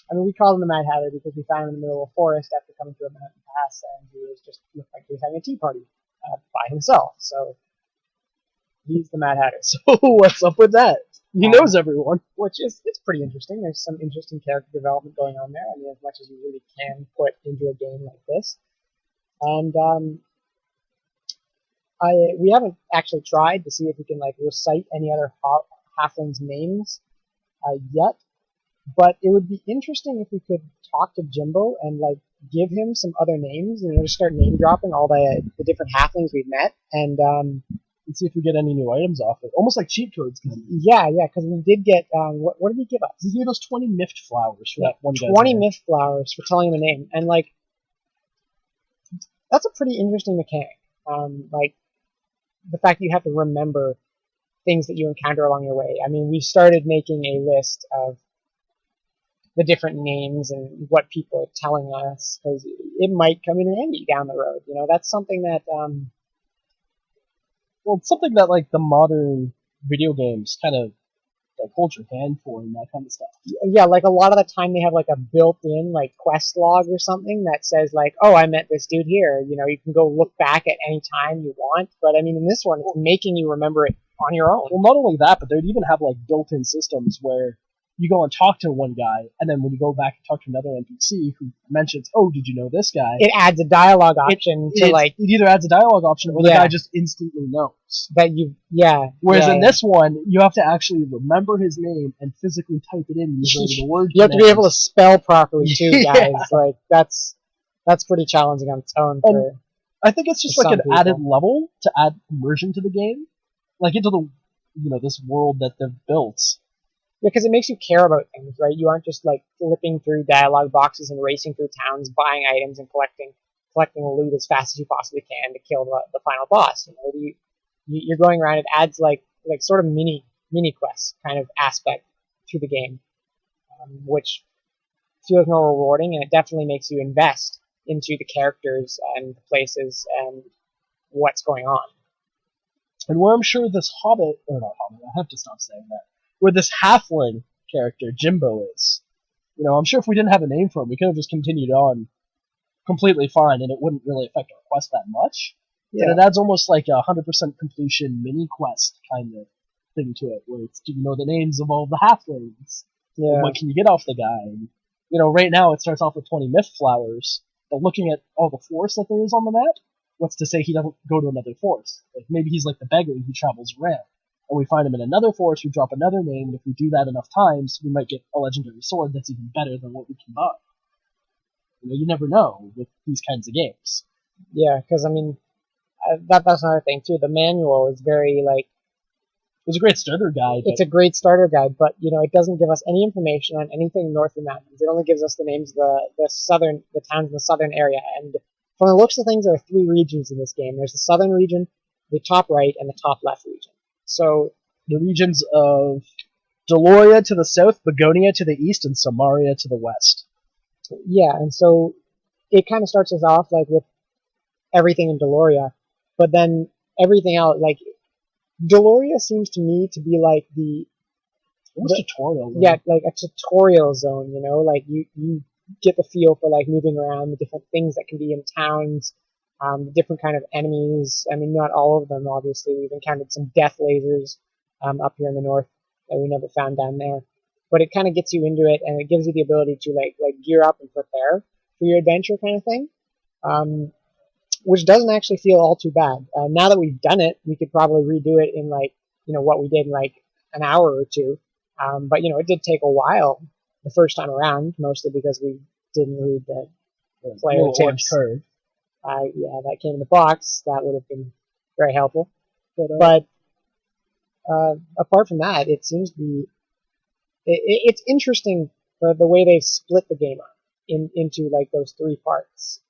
I mean, we called him the Mad Hatter because we found him in the middle of a forest after coming through a mountain pass, and he was just looked like he was having a tea party by himself. So he's the Mad Hatter. So what's up with that? He knows everyone. which is it's pretty interesting. There's some interesting character development going on there. I mean, as much as you really can put into a game like this. And we haven't actually tried to see if we can like recite any other halflings' names yet, but it would be interesting if we could talk to Jimbo and like give him some other names and just start name dropping all the different halflings we've met and see if we get any new items off it. Almost like cheat codes. Yeah, because we did get what did he give us? He gave us 20 miffed flowers for that one guy. 20 miffed flowers for telling him a name, and like that's a pretty interesting mechanic. Like the fact that you have to remember things that you encounter along your way. I mean, we started making a list of the different names and what people are telling us because it might come in handy down the road. You know, that's something that. Well, it's something that like the modern video games kind of like hold your hand for and that kind of stuff. Yeah, like a lot of the time they have like a built-in like quest log or something that says like, oh, I met this dude here. You know, you can go look back at any time you want. But I mean, in this one, it's making you remember it on your own. Well, not only that, but they'd even have like built-in systems where you go and talk to one guy, and then when you go back and talk to another NPC who mentions, "Oh, did you know this guy?" It adds a dialogue option it either adds a dialogue option or the guy just instantly knows that you. Yeah. Whereas in this one, you have to actually remember his name and physically type it in using the word. You have to be able to spell properly too, guys. Like that's pretty challenging on its own. And I think it's just like an added level to add immersion to the game, like into the this world that they've built. Yeah, because it makes you care about things, right? You aren't just like flipping through dialogue boxes and racing through towns, buying items and collecting loot as fast as you possibly can to kill the final boss. You know, you're going around. It adds like sort of mini quests kind of aspect to the game, which feels more rewarding, and it definitely makes you invest into the characters and the places and what's going on. And where I'm sure this Hobbit, or not Hobbit, I have to stop saying that. Where this halfling character, Jimbo, is. I'm sure if we didn't have a name for him, we could have just continued on completely fine, and it wouldn't really affect our quest that much. Yeah. And it adds almost like a 100% completion mini quest kind of thing to it, where it's, do you know the names of all the halflings? Yeah. And what can you get off the guy? And, right now it starts off with 20 myth flowers, but looking at all the forest that there is on the map, what's to say he doesn't go to another forest? Like maybe he's like the beggar who travels around. And we find him in another forest, we drop another name, and if we do that enough times, we might get a legendary sword that's even better than what we can buy. You never know with these kinds of games. Yeah, because, I mean, that's another thing, too. The manual is very, like... It's a great starter guide. It's a great starter guide, but, it doesn't give us any information on anything north of the mountains. It only gives us the names of the towns in the southern area. And from the looks of things, there are 3 regions in this game. There's the southern region, the top right, and the top left region. So the regions of Deloria to the south, Begonia to the east, and Samaria to the west. Yeah, and so it kind of starts us off like with everything in Deloria, but then everything else, like Deloria seems to me to be like the tutorial. Yeah, like a tutorial zone. Like you get the feel for like moving around, the different things that can be in towns. The different kind of enemies. I mean, not all of them, obviously. We've encountered some death lasers up here in the north that we never found down there. But it kind of gets you into it, and it gives you the ability to like gear up and prepare for your adventure kind of thing, which doesn't actually feel all too bad. Now that we've done it, we could probably redo it in like what we did in like an hour or two. But it did take a while the first time around, mostly because we didn't read the player tips. Card. Yeah, that came in the box. That would have been very helpful. But apart from that, it seems to be... It's interesting the way they've split the game up into like those 3 parts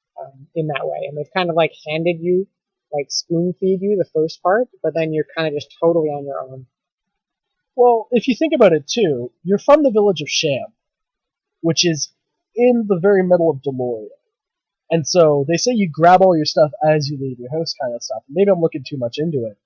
in that way. And they've kind of like handed you, like spoon feed you the first part, but then you're kind of just totally on your own. Well, if you think about it too, you're from the village of Sham, which is in the very middle of Deloria. And so they say you grab all your stuff as you leave your house kind of stuff. Maybe I'm looking too much into it.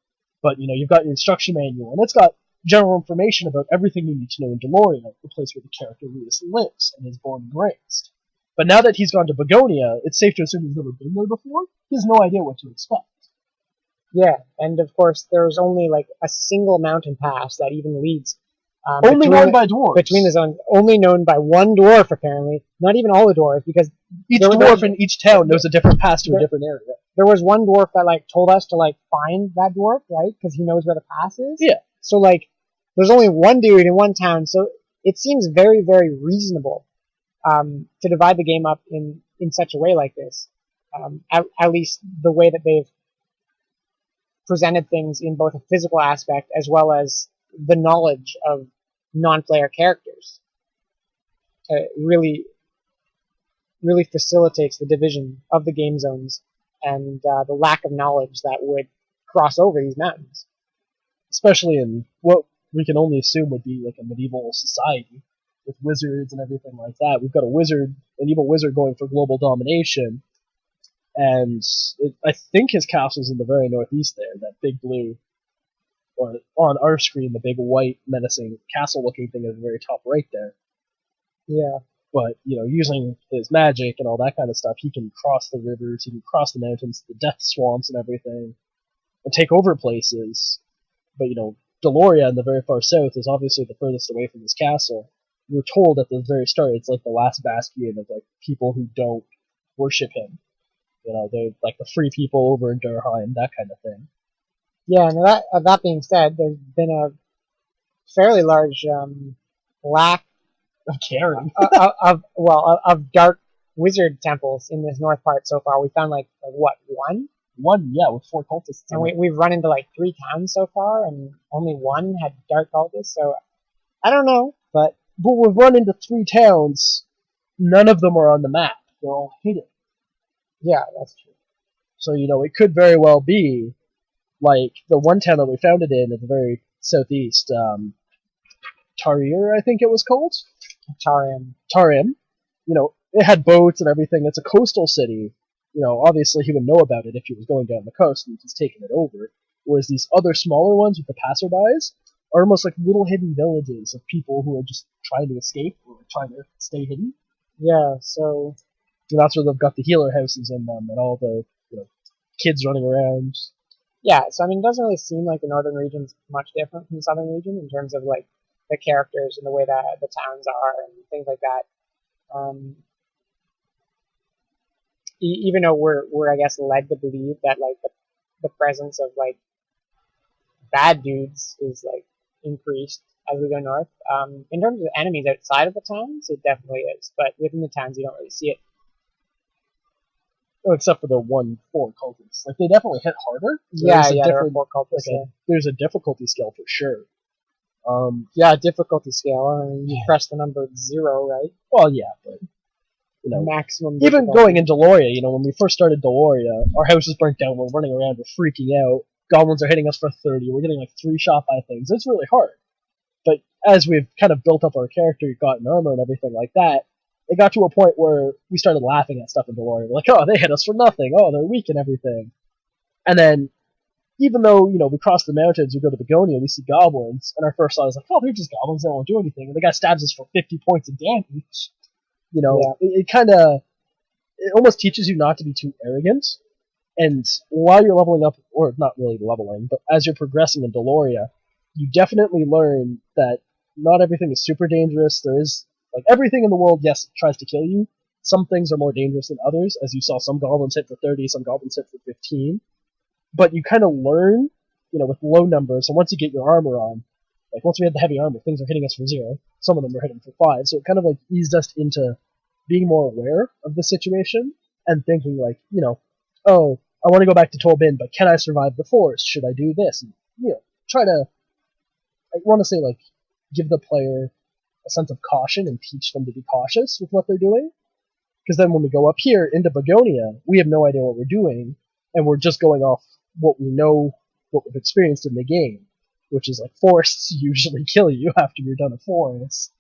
But, you've got your instruction manual, and it's got general information about everything you need to know in Deloria, the place where the character Rhys lives and is born and raised. But now that he's gone to Begonia, it's safe to assume he's never been there before. He has no idea what to expect. Yeah, and of course there's only like a single mountain pass that even leads Only known by dwarves. Between the zones, only known by one dwarf apparently. Not even all the dwarves, because each dwarf in each town knows a different path to a different area. There was one dwarf that like told us to like find that dwarf, right? Because he knows where the pass is. Yeah. So like, there's only one dude in one town, so it seems very, very reasonable to divide the game up in such a way like this. At least the way that they've presented things in both a physical aspect as well as the knowledge of non-player characters. Really facilitates the division of the game zones and the lack of knowledge that would cross over these mountains. Especially in what we can only assume would be like a medieval society with wizards and everything like that. We've got an evil wizard going for global domination, and I think his castle's in the very northeast there, that big blue, or on our screen, the big white menacing castle-looking thing at the very top right there. Yeah. But, using his magic and all that kind of stuff, he can cross the rivers, he can cross the mountains, the death swamps and everything, and take over places. But, Deloria in the very far south is obviously the furthest away from his castle. We're told at the very start it's like the last bastion of like people who don't worship him. They're like the free people over in Durheim, that kind of thing. Yeah, and that being said, there's been a fairly large lack of caring of dark wizard temples in this north part so far. We found like what, one? One, yeah, with 4 cultists. And we've run into like 3 towns so far, and only one had dark cultists. So I don't know, but we've run into 3 towns. None of them are on the map. They're all hidden. Yeah, that's true. So it could very well be like the one town that we found it in at the very southeast, Tarir, I think it was called. Tarim. It had boats and everything. It's a coastal city. Obviously he would know about it if he was going down the coast and he's taking it over. Whereas these other smaller ones with the passerbys are almost like little hidden villages of people who are just trying to escape or trying to stay hidden. Yeah, so that's where they've got the healer houses in them and all the kids running around. Yeah, so it doesn't really seem like the northern region's much different from the southern region in terms of like the characters and the way that the towns are and things like that. Even though we're I guess led to believe that like the presence of like bad dudes is like increased as we go north. In terms of enemies outside of the towns, it definitely is, but within the towns you don't really see it. Oh, except for the 1-4 cultists. Like they definitely hit harder. There are 4 cultists. There's a difficulty scale for sure. Difficulty scale. You press the number 0, right? Well, yeah, but maximum. Even going in Deloria, when we first started Deloria, our house was burnt down. We're running around, we're freaking out. Goblins are hitting us for 30. We're getting like 3 shot by things. It's really hard. But as we've kind of built up our character, gotten armor and everything like that, it got to a point where we started laughing at stuff in Deloria. We're like, oh, they hit us for nothing. Oh, they're weak and everything. And then, even though, we cross the mountains, we go to Begonia, we see goblins, and our first thought is like, oh, they're just goblins, they won't do anything. And the guy stabs us for 50 points of damage. It almost teaches you not to be too arrogant. And while you're leveling up, or not really leveling, but as you're progressing in Deloria, you definitely learn that not everything is super dangerous. There is, like, everything in the world, yes, tries to kill you. Some things are more dangerous than others, as you saw some goblins hit for 30, some goblins hit for 15. But you kind of learn, with low numbers, and once you get your armor on, like once we had the heavy armor, things are hitting us for 0. Some of them are hitting for 5, so it kind of like eased us into being more aware of the situation and thinking like, oh, I want to go back to Tolbin, but can I survive the forest? Should I do this? And, try to, I want to say like, give the player a sense of caution and teach them to be cautious with what they're doing. Because then when we go up here into Begonia, we have no idea what we're doing, and we're just going off what we know, what we've experienced in the game, which is like forests usually kill you after you're done a forest.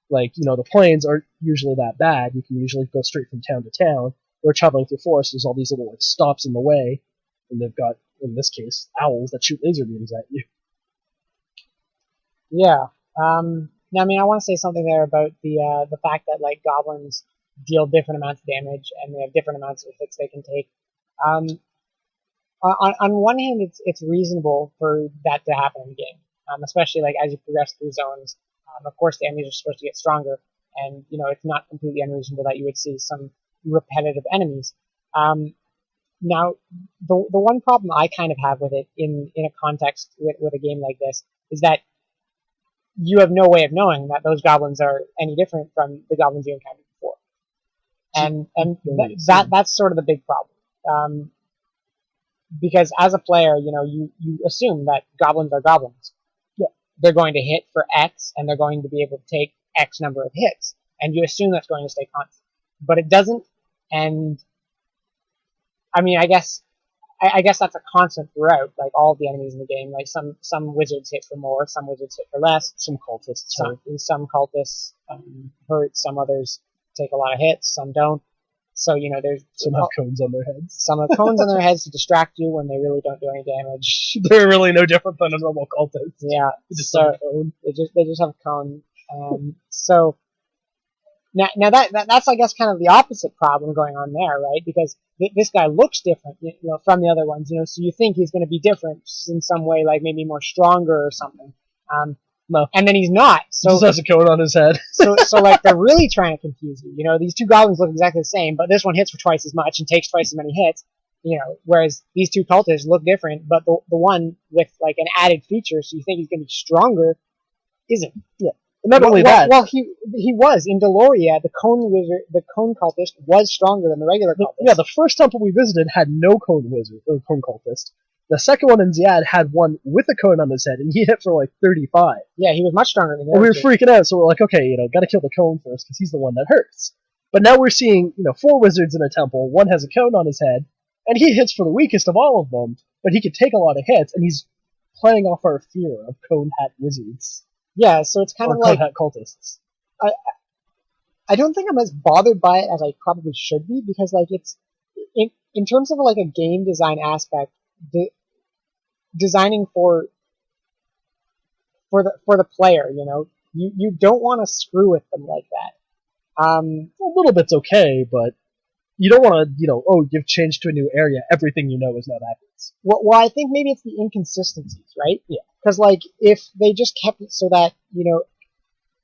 Like, the plains aren't usually that bad. You can usually go straight from town to town. We're traveling through forests, there's all these little like stops in the way, and they've got, in this case, owls that shoot laser beams at you. Yeah. Now, I want to say something there about the fact that like goblins deal different amounts of damage and they have different amounts of hits they can take. On one hand, it's reasonable for that to happen in the game, especially like as you progress through zones. Of course, the enemies are supposed to get stronger, and it's not completely unreasonable that you would see some repetitive enemies. Now, the one problem I kind of have with it in a context with a game like this is that you have no way of knowing that those goblins are any different from the goblins you encountered before, and that's sort of the big problem. Because as a player, you assume that goblins are goblins. Yeah. They're going to hit for X, and they're going to be able to take X number of hits, and you assume that's going to stay constant. But it doesn't, and I mean, I guess that's a constant throughout, like all of the enemies in the game. Like some wizards hit for more, some wizards hit for less. Some cultists some cultists hurt, some others take a lot of hits, some don't. So there's some have cones on their heads. Some have cones on their heads to distract you when they really don't do any damage. They're really no different than a normal cultist. Yeah, they just have a cone. They just have a cone. So now that's I guess kind of the opposite problem going on there, right? Because this guy looks different, from the other ones, so you think he's going to be different in some way, like maybe more stronger or something. No. And then he's not. So he just has a cone on his head. so like they're really trying to confuse you. These two goblins look exactly the same, but this one hits for twice as much and takes twice as many hits. Whereas these two cultists look different, but the one with like an added feature, so you think he's going to be stronger, isn't. Yeah. Not only that. Well, he was in Deloria. The cone cultist was stronger than the regular cultist. Yeah, the first temple we visited had no cone wizard or cone cultist. The second one in Ziad had one with a cone on his head, and he hit for like 35. Yeah, he was much stronger than the other. And we were two. freaking out, so we're like, okay, gotta kill the cone first because he's the one that hurts. But now we're seeing, 4 wizards in a temple. One has a cone on his head, and he hits for the weakest of all of them. But he could take a lot of hits, and he's playing off our fear of cone hat wizards. Yeah, so it's kind of like cultists. I don't think I'm as bothered by it as I probably should be, because like it's in terms of like a game design aspect, designing for the player, you don't want to screw with them like that. A little bit's okay, but you don't want to, you've changed to a new area, everything you know is now backwards. Well, I think maybe it's the inconsistencies, right? Yeah. Because, like, if they just kept it so that,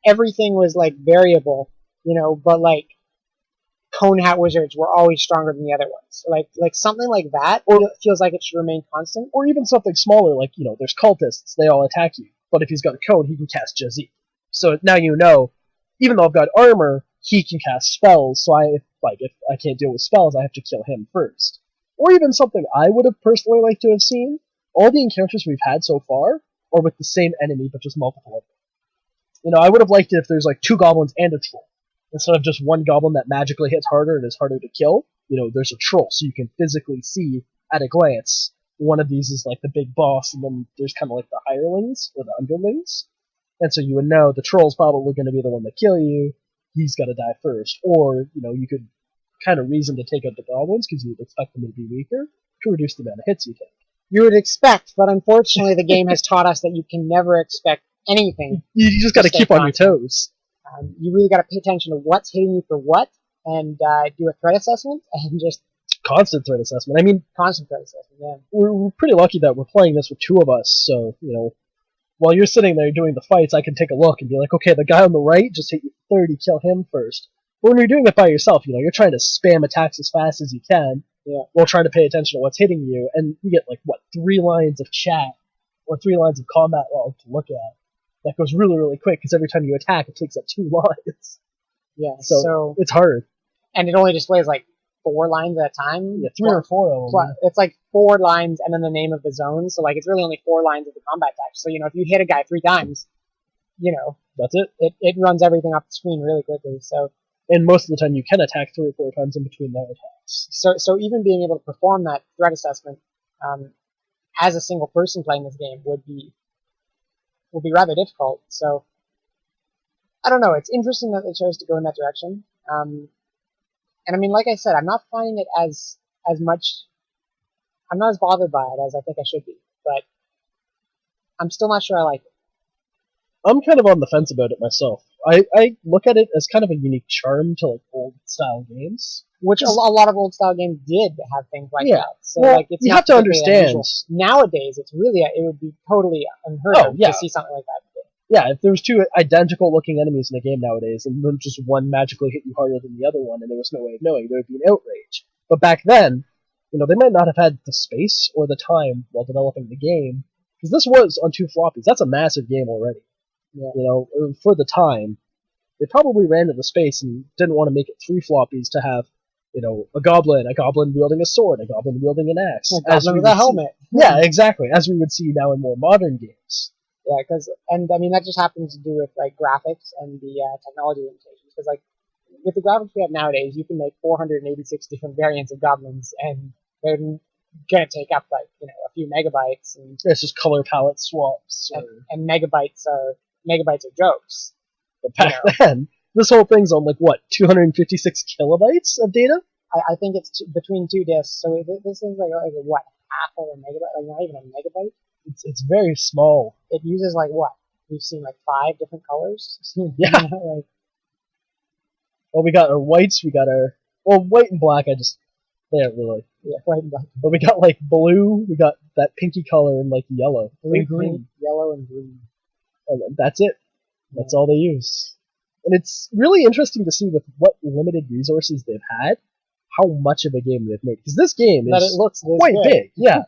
everything was, like, variable, but, like, cone hat wizards were always stronger than the other ones. Like something like that feels like it should remain constant. Or even something smaller, like, there's cultists, they all attack you. But if he's got a cone, he can cast Jazzip. So now even though I've got armor, he can cast spells, so if I can't deal with spells, I have to kill him first. Or even something I would have personally liked to have seen, all the encounters we've had so far are with the same enemy, but just multiple of them. I would have liked it if there's like 2 goblins and a troll. Instead of just one goblin that magically hits harder and is harder to kill, there's a troll, so you can physically see at a glance. One of these is like the big boss, and then there's kind of like the hirelings, or the underlings. And so you would know the troll's probably going to be the one to kill you, he's got to die first. Or, you could kind of reason to take out the goblins, because you would expect them to be weaker, to reduce the amount of hits you take. You would expect, but unfortunately the game has taught us that you can never expect anything. You just got to keep on your toes. You really got to pay attention to what's hitting you for what, and do a threat assessment, and just... Constant threat assessment. I mean... Constant threat assessment, yeah. We're pretty lucky that we're playing this with 2 of us, so, while you're sitting there doing the fights, I can take a look and be like, okay, the guy on the right just hit you 30, kill him first. But when you're doing it by yourself, you're trying to spam attacks as fast as you can, while trying to pay attention to what's hitting you, and you get, 3 lines of chat, or 3 lines of combat log to look at. That goes really, really quick, because every time you attack, it takes up 2 lines. Yeah, so it's hard. And it only displays, 4 lines at a time? Yeah, 3 or 4 of them. It's 4 lines and then the name of the zone, so, it's really only 4 lines of the combat text. So, if you hit a guy 3 times, that's it. It runs everything off the screen really quickly, so... And most of the time you can attack 3 or 4 times in between their attacks. So even being able to perform that threat assessment as a single person playing this game would be rather difficult. So I don't know. It's interesting that they chose to go in that direction. And I mean, like I said, I'm not finding it as much. I'm not as bothered by it as I think I should be, but I'm still not sure I like it. I'm kind of on the fence about it myself. I look at it as kind of a unique charm to old-style games. Which a lot of old-style games did have things like that. So, it's you not have to understand. unusual. Nowadays, it would be totally unheard of to see something like that. Yeah, if there was two identical looking enemies in a game nowadays, and then just one magically hit you harder than the other one, and there was no way of knowing, there would be an outrage. But back then, they might not have had the space or the time while developing the game, because this was on 2 floppies. That's a massive game already. Yeah. For the time, they probably ran into space and didn't want to make it 3 floppies to have, a goblin wielding a sword, a goblin wielding an axe. A goblin with a helmet. Yeah, exactly, as we would see now in more modern games. Yeah, that just happens to do with like graphics and the technology limitations. Because like with the graphics we have nowadays, you can make 486 different variants of goblins, and they're gonna take up like a few megabytes, and it's just color palette swaps. And megabytes are jokes. But back then, this whole thing's on 256 kilobytes of data. I think it's between 2 disks, so this thing's like what, half of a megabyte? Like not even a megabyte. It's very small. It uses what? We've seen 5 different colors. Yeah. Well, we got our whites. We got our white and black. They don't really. Yeah, white and black. But we got blue. We got that pinky color and yellow. Blue, green, yellow, and green. And that's it. That's all they use. And it's really interesting to see with what limited resources they've had, how much of a game they've made. Because this game is quite big. Yeah.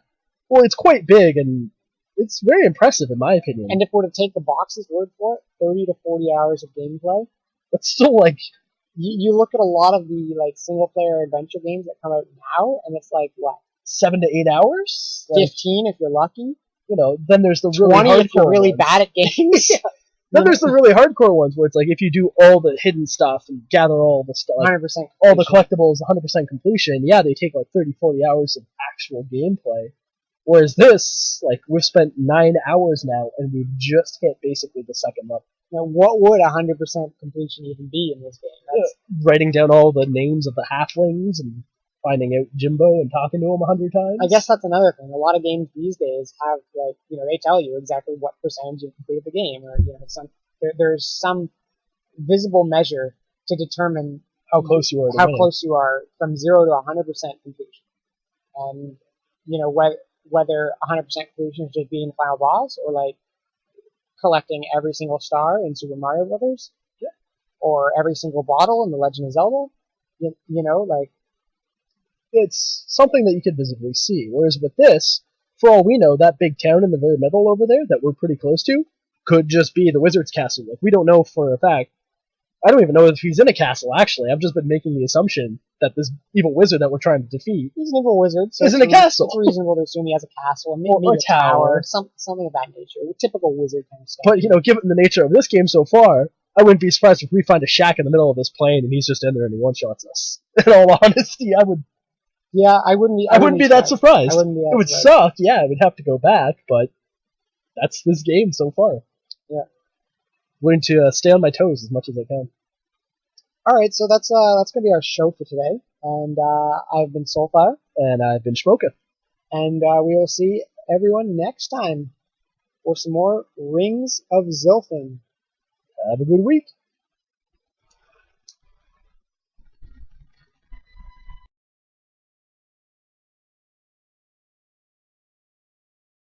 Well, it's quite big, and it's very impressive in my opinion. And if we're to take the box's word for it, 30 to 40 hours of gameplay. But still, you look at a lot of the single-player adventure games that come out now, and it's what? 7 to 8 hours? 15 if you're lucky. Then there's the really 20 if you're really ones. bad at games. Yeah. Then there's the really hardcore ones where it's if you do all the hidden stuff and gather all the stuff, 100% all the collectibles, 100% completion, yeah, they take 30, 40 hours of actual gameplay. Whereas this, we've spent 9 hours now, and we've just hit basically the second level. Now, what would 100% completion even be in this game? Writing down all the names of the halflings and finding out Jimbo and talking to him 100 times. I guess that's another thing. A lot of games these days have they tell you exactly what percentage you've completed the game, or there's some visible measure to determine how close you are from 0 to 100% completion, and whether 100% completion is just being the final boss, or collecting every single star in Super Mario Brothers, or every single bottle in The Legend of Zelda. It's something that you could visibly see. Whereas with this, for all we know, that big town in the very middle over there that we're pretty close to could just be the wizard's castle. We don't know for a fact. I don't even know if he's in a castle, actually. I've just been making the assumption that this evil wizard that we're trying to defeat he's an evil wizard, so is in a castle. It's reasonable to assume he has a castle, and maybe a tower, something of that nature. Typical wizard kind of stuff. But, given the nature of this game so far, I wouldn't be surprised if we find a shack in the middle of this plain and he's just in there and he one-shots us. In all honesty, I would... Yeah, I wouldn't be that surprised. I wouldn't be that It would surprised. suck, yeah, we'd have to go back, but that's this game so far. Yeah. Willing to stay on my toes as much as I can. Alright, so that's going to be our show for today. And I've been Soulfire. And I've been Shmoka. And we will see everyone next time for some more Rings of Zilfin. Have a good week.